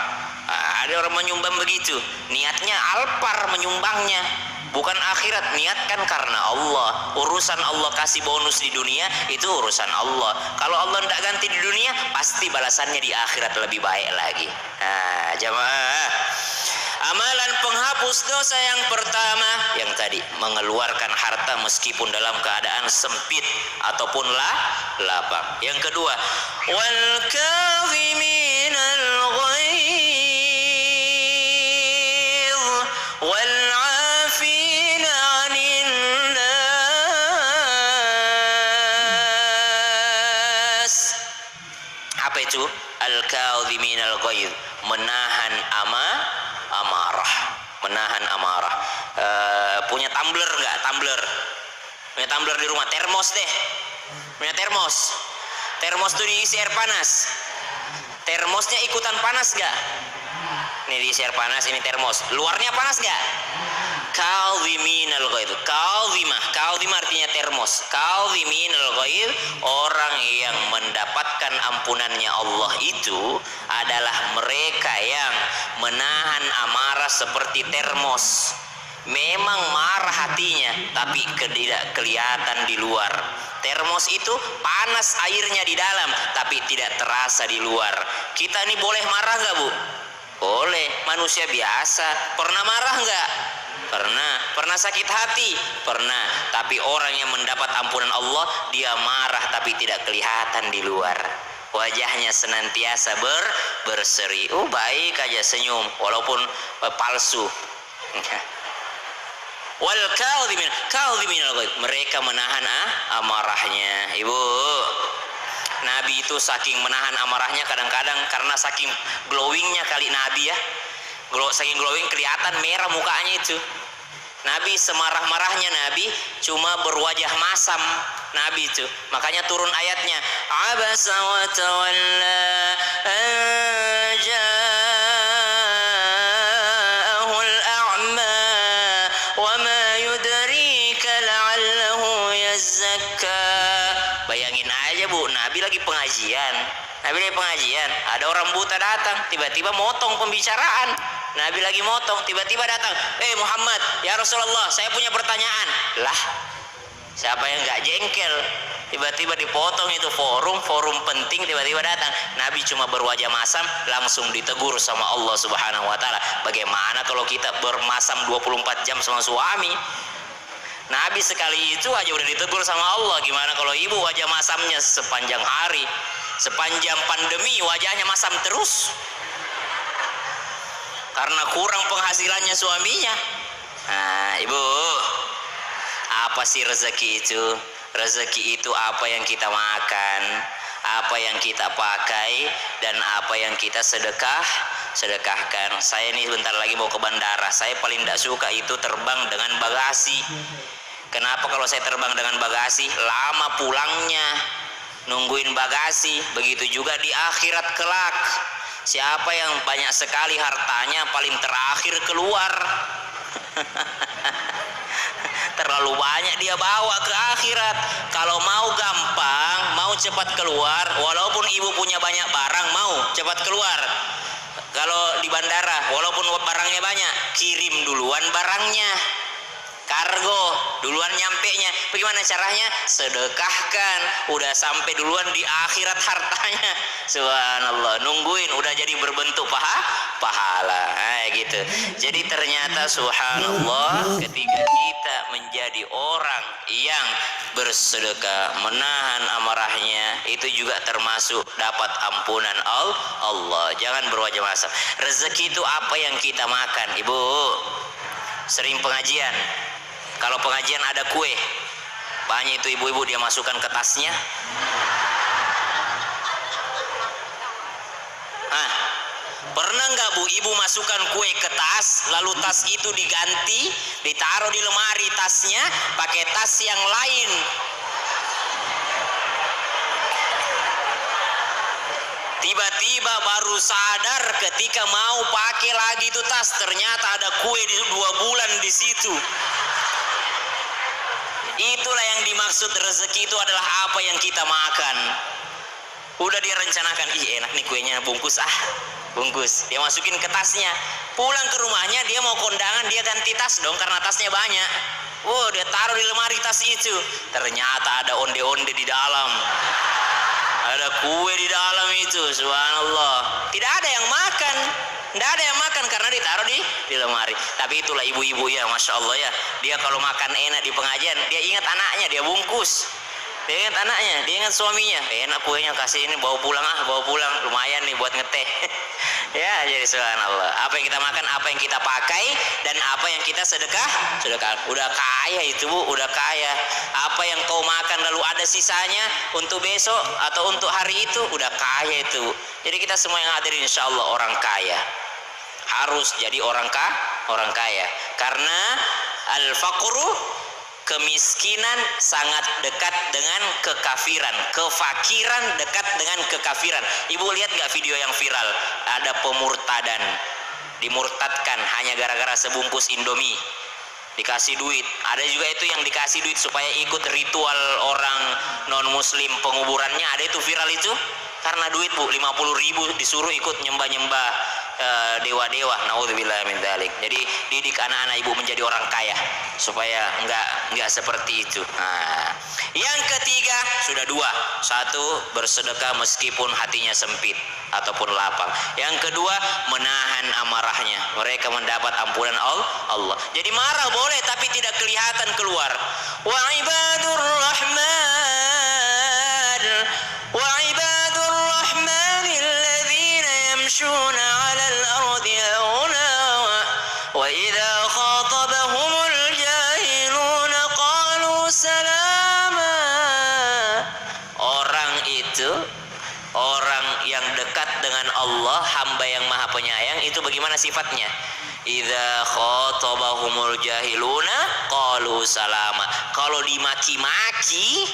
Ada orang menyumbang begitu, niatnya Alphard menyumbangnya, bukan akhirat. Niatkan karena Allah. Urusan Allah kasih bonus di dunia itu urusan Allah. Kalau Allah tidak ganti di dunia, pasti balasannya di akhirat lebih baik lagi. Nah, jamaah, amalan penghapus dosa yang pertama yang tadi, mengeluarkan harta meskipun dalam keadaan sempit ataupun lapang. Yang kedua, wal kadhiminal ghaidh wal 'afina 'anil nas. Apa itu? Al kadhiminal ghaidh, menahan amarah, menahan amarah. Punya tumbler nggak? Punya tumbler di rumah, termos deh. Punya termos tuh diisi air panas. Termosnya ikutan panas nggak? Ini diisi air panas, ini termos. Luarnya panas nggak? Kadhiminal ghaidh. Kadhimah artinya termos. Kadhiminal ghaidh, orang yang mendapatkan ampunannya Allah itu adalah mereka yang menahan amarah seperti termos. Memang marah hatinya, tapi tidak kelihatan di luar. Termos itu panas airnya di dalam, tapi tidak terasa di luar. Kita ini boleh marah nggak, Bu? Boleh, manusia biasa. Pernah marah nggak? Pernah sakit hati? Pernah. Tapi orang yang mendapat ampunan Allah, dia marah tapi tidak kelihatan di luar. Wajahnya senantiasa berseri. Baik aja, senyum walaupun palsu. Wal kadhiminal ghaidh, mereka menahan amarahnya. Ibu, Nabi itu saking menahan amarahnya, kadang-kadang karena saking glowingnya kali Nabi ya, saking glowing kelihatan merah mukanya itu. Nabi semarah-marahnya Nabi cuma berwajah masam Nabi itu. Makanya turun ayatnya, abasa wa tawalla an ja'ahul a'ma wa ma yudrika la'allahu yazzakka. Bayangin aja, Bu, Nabi lagi pengajian, ada orang buta datang, tiba-tiba motong pembicaraan. Nabi lagi motong, tiba-tiba datang, Muhammad, ya Rasulullah, saya punya pertanyaan. Lah, siapa yang nggak jengkel? Tiba-tiba dipotong itu forum penting, tiba-tiba datang Nabi cuma berwajah masam, langsung ditegur sama Allah Subhanahu wa taala. Bagaimana kalau kita bermasam 24 jam sama suami? Nabi sekali itu aja udah ditegur sama Allah. Gimana kalau ibu wajah masamnya sepanjang hari, sepanjang pandemi wajahnya masam terus karena kurang penghasilannya suaminya. Nah, ibu, apa sih rezeki itu? Rezeki itu apa yang kita makan, apa yang kita pakai, dan apa yang kita sedekahkan. Saya ini bentar lagi mau ke bandara. Saya paling tidak suka itu terbang dengan bagasi. Kenapa? Kalau saya terbang dengan bagasi, lama pulangnya, nungguin bagasi. Begitu juga di akhirat kelak. Siapa yang banyak sekali hartanya paling terakhir keluar. Terlalu banyak dia bawa ke akhirat. Kalau mau gampang, mau cepat keluar, walaupun ibu punya banyak barang, mau cepat keluar. Kalau di bandara, walaupun barangnya banyak, kirim duluan barangnya, kargo duluan nyampenya. Bagaimana caranya? Sedekahkan, udah sampai duluan di akhirat hartanya. Subhanallah, nungguin udah jadi berbentuk pahala. Gitu. Jadi ternyata subhanallah, ketika kita menjadi orang yang bersedekah, menahan amarahnya, itu juga termasuk dapat ampunan Allah. Jangan berwajah masam. Rezeki itu apa yang kita makan. Ibu sering pengajian, kalau pengajian ada kue, banyak itu ibu-ibu dia masukkan ke tasnya. Pernah nggak bu, ibu masukkan kue ke tas, lalu tas itu diganti, ditaruh di lemari tasnya, pakai tas yang lain. Tiba-tiba baru sadar ketika mau pakai lagi itu tas, ternyata ada kue di 2 bulan di situ. Itulah yang dimaksud rezeki itu adalah apa yang kita makan. Udah dia rencanakan, ih enak nih kuenya, bungkus dia masukin ke tasnya. Pulang ke rumahnya dia mau kondangan, dia ganti tas dong karena tasnya banyak. Dia taruh di lemari tas itu, ternyata ada onde-onde di dalam, ada kue di dalam itu. Subhanallah, tidak ada yang makan. Tidak ada yang makan karena ditaruh di lemari. Tapi itulah ibu-ibu ya, Masya Allah ya. Dia kalau makan enak di pengajian, dia ingat anaknya, dia bungkus. Dia ingat anaknya, dia ingat suaminya. Enak kuenya, kasih ini, bawa pulang lumayan nih buat ngeteh. Ya, jadi subhanallah. Apa yang kita makan, apa yang kita pakai, dan apa yang kita sedekah. Udah kaya itu bu, udah kaya. Apa yang kau makan lalu ada sisanya untuk besok atau untuk hari itu, udah kaya itu. Jadi kita semua yang hadir insya Allah orang kaya. Harus jadi orang kaya. Karena al-faqru, kemiskinan sangat dekat dengan kekafiran. Kefakiran dekat dengan kekafiran. Ibu lihat gak video yang viral? Ada pemurtadan, dimurtadkan hanya gara-gara sebungkus Indomie, dikasih duit. Ada juga itu yang dikasih duit supaya ikut ritual orang non muslim penguburannya. Ada itu viral itu karena duit bu, 50.000 disuruh ikut nyembah-nyembah dewa-dewa. Naudzubillah min dzalik. Jadi didik anak-anak ibu menjadi orang kaya supaya enggak seperti itu. Yang ketiga sudah 2. 1, bersedekah meskipun hatinya sempit ataupun lapang. Yang kedua, menahan amarahnya. Mereka mendapat ampunan Allah. Jadi marah boleh tapi tidak kelihatan keluar. Wa ibadur rahman alladzina yamshuna 'alal ardi hauna wa idza khatabahumul jahiluna qalu salama. Orang itu, orang yang dekat dengan Allah, hamba yang maha penyayang, itu bagaimana sifatnya? Idza khatabahumul jahiluna qalu salama. Kalau dimaki-maki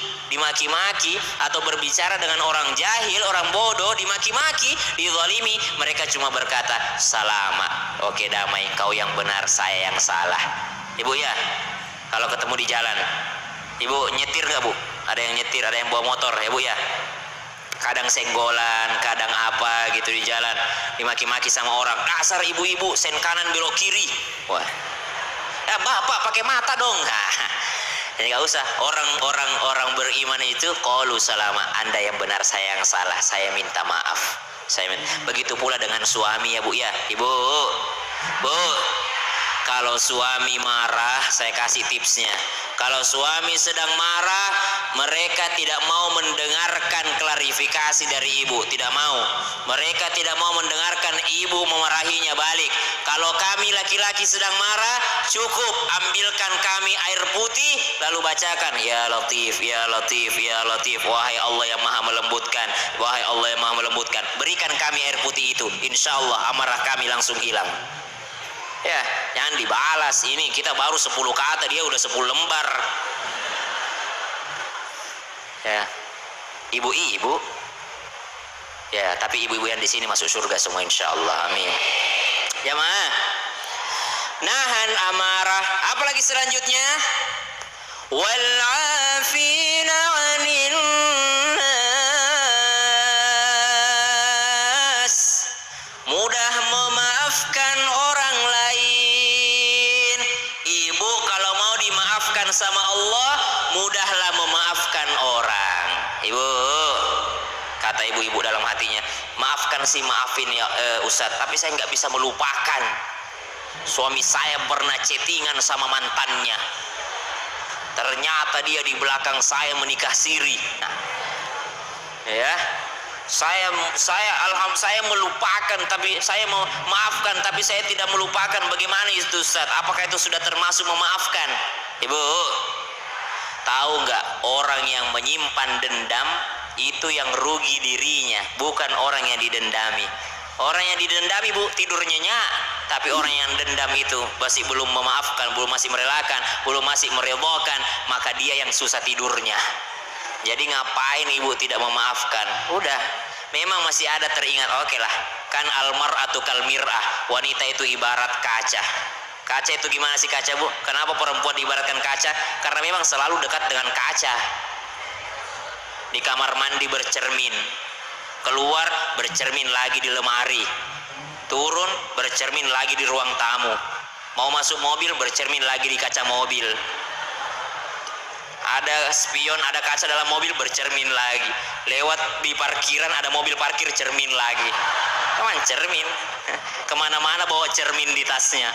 atau berbicara dengan orang jahil, orang bodoh, dimaki-maki, dizalimi, mereka cuma berkata salama. Oke, damai, kau yang benar, saya yang salah. Ibu ya, kalau ketemu di jalan, ibu nyetir nggak bu? Ada yang nyetir, ada yang bawa motor ya bu ya. Kadang senggolan, kadang apa gitu di jalan, dimaki-maki sama orang, dasar ibu-ibu sen kanan belok kiri. Wah, ya bapak pakai mata dong. Jadi nggak usah orang beriman itu qalu salama, Anda yang benar, saya yang salah, saya minta maaf. Begitu pula dengan suami ya Bu ya. Ibu, Bu, kalau suami marah, saya kasih tipsnya. Kalau suami sedang marah, mereka tidak mau mendengarkan klarifikasi dari ibu, tidak mau. Mereka tidak mau mendengarkan ibu memarahinya balik. Kalau kami laki-laki sedang marah, cukup ambilkan kami air putih, lalu bacakan, ya Latif, ya Latif, ya Latif, wahai Allah yang maha melembutkan, wahai Allah yang maha melembutkan. Berikan kami air putih itu, insya Allah amarah kami langsung hilang. Ya, jangan dibalas. Ini kita baru 10 kata, dia udah 10 lembar. Ya, ibu-ibu. Ya, tapi ibu-ibu yang di sini masuk surga semua insya Allah. Amin. Ya ma. Nahan amarah. Apalagi selanjutnya? Wal 'afina 'anil nas. Mudah memaafkan orang lain. Ibu kalau mau dimaafkan sama Allah, mudahlah memaafkan orang. Ibu, kata ibu-ibu dalam hatinya, maafkan sih, maafin ya Ustaz, tapi saya nggak bisa melupakan. Suami saya pernah chattingan sama mantannya. Ternyata dia di belakang saya menikah siri. Nah, ya. Saya melupakan, tapi saya mau maafkan, tapi saya tidak melupakan. Bagaimana itu Ustaz? Apakah itu sudah termasuk memaafkan? Ibu, tahu nggak, orang yang menyimpan dendam itu yang rugi dirinya, bukan orang yang didendami. Orang yang didendami Bu tidur nyenyak, tapi orang yang dendam itu masih belum memaafkan, belum masih merelakan, belum masih meredhakan, maka dia yang susah tidurnya. Jadi ngapain ibu tidak memaafkan? Udah, memang masih ada teringat. Oke lah, kan almar'atu kal mir'ah, wanita itu ibarat kaca. Kaca itu gimana sih kaca Bu? Kenapa perempuan diibaratkan kaca? Karena memang selalu dekat dengan kaca. Di kamar mandi bercermin, keluar bercermin lagi di lemari, turun bercermin lagi di ruang tamu, mau masuk mobil bercermin lagi di kaca mobil. Ada spion, ada kaca dalam mobil, bercermin lagi. Lewat di parkiran, ada mobil parkir, cermin lagi. Kemana cermin? Kemana-mana bawa cermin di tasnya.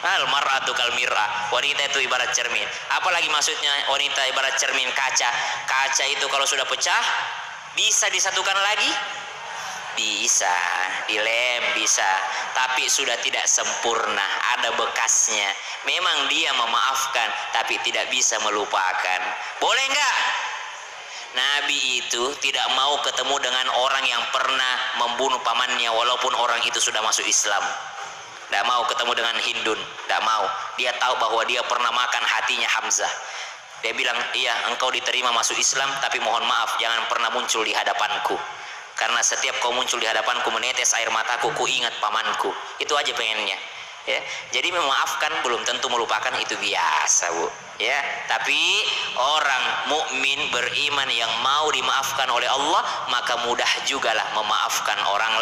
Almar'atu kal mir'ah, wanita itu ibarat cermin. Apalagi maksudnya wanita ibarat cermin? Kaca. Kaca itu kalau sudah pecah, bisa disatukan lagi? Bisa, dilem bisa, tapi sudah tidak sempurna, ada bekasnya. Memang dia memaafkan, tapi tidak bisa melupakan. Boleh enggak? Nabi itu tidak mau ketemu dengan orang yang pernah membunuh pamannya, walaupun orang itu sudah masuk Islam. Tidak mau ketemu dengan Hindun, tidak mau. Dia tahu bahwa dia pernah makan hatinya Hamzah. Dia bilang, iya engkau diterima masuk Islam, tapi mohon maaf jangan pernah muncul di hadapanku. Karena setiap kau muncul di hadapanku menetes air mataku, ku ingat pamanku. Itu aja pengennya. Ya, jadi memaafkan belum tentu melupakan, itu biasa Bu. Ya, tapi orang mukmin beriman yang mau dimaafkan oleh Allah, maka mudah jugalah memaafkan orang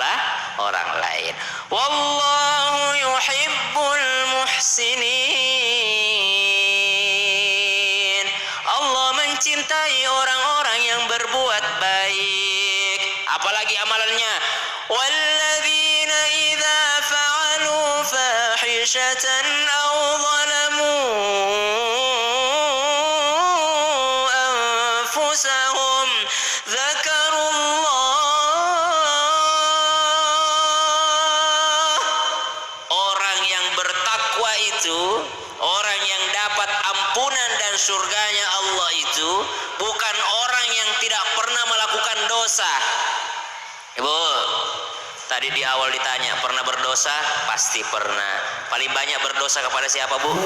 lain. Wallahu yuhibbul muhsinin. Allah mencintai orang-orang yang berbuat baik. Apalagi amalannya, walladzina idza fa'alu fahishatan aw zalamu anfusahum dzakarullah. Orang yang bertakwa itu, orang yang dapat ampunan dan surganya Allah itu, bukan orang yang tidak pernah melakukan dosa. Ibu, tadi di awal ditanya, pernah berdosa? Pasti pernah. Paling banyak berdosa kepada siapa Bu?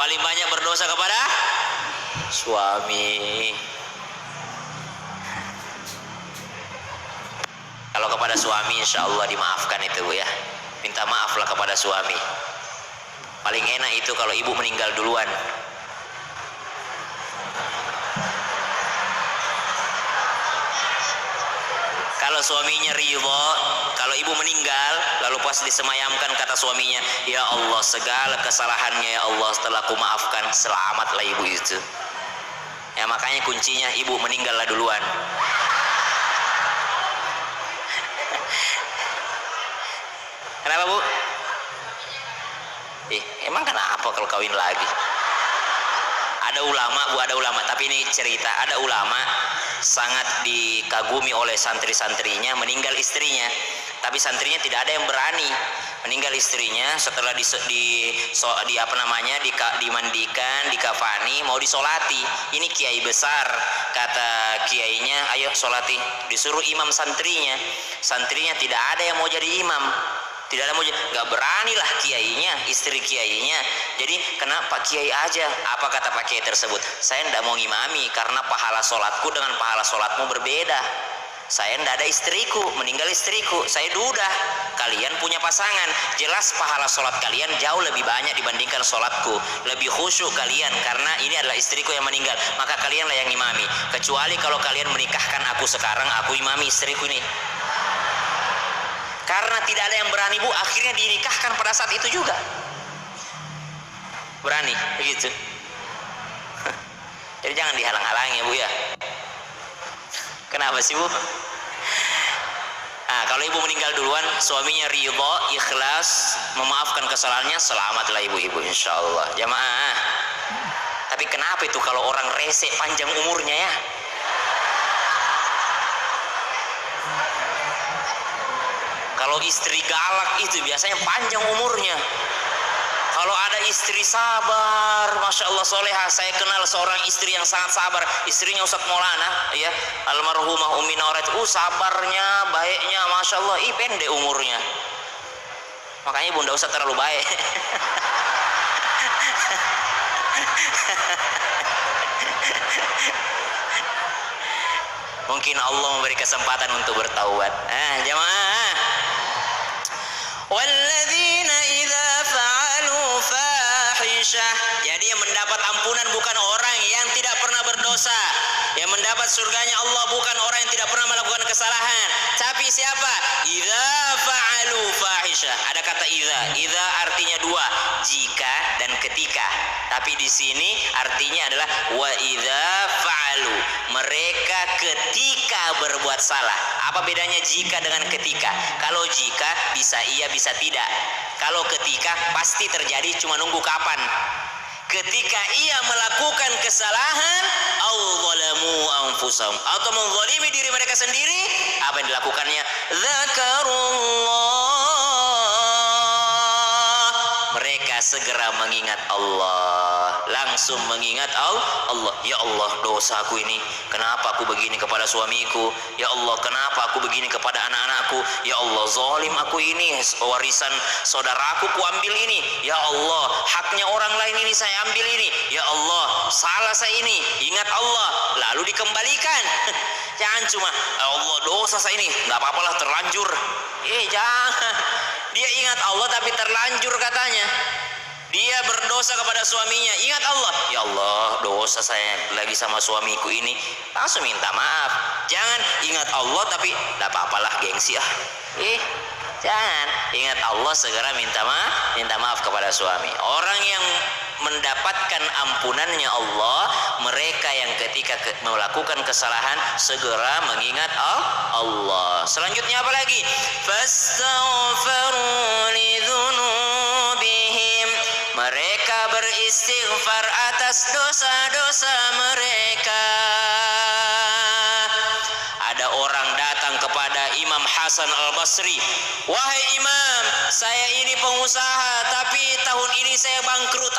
Paling banyak berdosa kepada suami. Kalau kepada suami insya Allah dimaafkan itu Bu ya. Minta maaflah kepada suami. Paling enak itu kalau ibu meninggal duluan. Kalau suaminya ridho, kalau ibu meninggal, lalu pas disemayamkan kata suaminya, ya Allah segala kesalahannya ya Allah telah ku maafkan, selamatlah ibu itu. Ya makanya kuncinya ibu meninggallah duluan. Kenapa bu? Emang kenapa kalau kawin lagi? Ada ulama bu, ada ulama, tapi ini cerita, ada ulama sangat dikagumi oleh santri-santrinya, meninggal istrinya, tapi santrinya tidak ada yang berani meninggal istrinya setelah dimandikan, dikafani, mau disolati. Ini kiai besar, kata kiainya, ayo solati, disuruh imam santrinya tidak ada yang mau jadi imam. Tidak ada mau, nggak beranilah kiainya, istri kiainya. Jadi kenapa kiai aja? Apa kata pak kiai tersebut? Saya tidak mau ngimami karena pahala sholatku dengan pahala sholatmu berbeda. Saya tidak ada istriku, meninggal istriku, saya duda. Kalian punya pasangan, jelas pahala sholat kalian jauh lebih banyak dibandingkan sholatku. Lebih khusyuk kalian karena ini adalah istriku yang meninggal. Maka kalianlah yang imami. Kecuali kalau kalian menikahkan aku sekarang, aku imami istriku ini. Karena tidak ada yang berani bu, akhirnya dinikahkan pada saat itu juga. Berani begitu. Jadi jangan dihalang-halangi ya bu ya. Kenapa sih bu? Nah, kalau ibu meninggal duluan, suaminya ridho, ikhlas, memaafkan kesalahannya, selamatlah ibu-ibu insya Allah. Jamaah. Tapi kenapa itu kalau orang rese panjang umurnya ya? Kalau istri galak itu biasanya panjang umurnya. Kalau ada istri sabar, masya Allah soleha. Saya kenal seorang istri yang sangat sabar. Istrinya Ustadz Maulana, ya, almarhumah Umi Nauret. Sabarnya, baiknya, masya Allah. Pendek umurnya. Makanya bunda Ustadz terlalu baik. Mungkin Allah memberi kesempatan untuk bertaubat. Jamaah. Walladzina idza fa'alu fahisyah. Jadi yang mendapat ampunan bukan orang yang tidak pernah berdosa. Yang mendapat surganya Allah bukan orang yang tidak pernah melakukan kesalahan. Tapi siapa? Idza fa'alu fahisyah. Ada kata idza. Idza artinya dua, jika dan ketika. Tapi di sini artinya adalah wa idza fa'alu. Mereka ketika berbuat salah. Apa bedanya jika dengan ketika? Kalau jika bisa iya bisa tidak. Kalau ketika pasti terjadi, cuma nunggu kapan. Ketika ia melakukan kesalahan, au zalamu anfusahum, atau menzalimi diri mereka sendiri, apa yang dilakukannya? Zakarullah, mereka segera mengingat Allah, langsung mengingat Allah. Ya Allah, dosaku ini, kenapa aku begini kepada suamiku? Ya Allah, kenapa aku begini kepada anak-anakku? Ya Allah, zalim aku ini, warisan saudaraku ku ambil ini. Ya Allah, haknya orang lain ini saya ambil ini. Ya Allah, salah saya ini. Ingat Allah, lalu dikembalikan. Jangan cuma Allah, dosa saya ini, nggak apa-apalah, terlanjur. Jangan. Dia ingat Allah tapi terlanjur katanya. Dia berdosa kepada suaminya, ingat Allah. Ya Allah, dosa saya lagi sama suamiku ini, langsung minta maaf. Jangan ingat Allah tapi tidak apa-apalah, gengsi jangan. Ingat Allah, segera minta maaf kepada suami. Orang yang mendapatkan ampunannya Allah, mereka yang ketika melakukan kesalahan segera mengingat Allah. Selanjutnya apa lagi? Fastaghfiru lidzunubihim. Mereka beristighfar atas dosa-dosa mereka. Ada orang datang kepada Imam Hasan Al-Basri, wahai Imam, saya ini pengusaha tapi tahun ini saya bangkrut,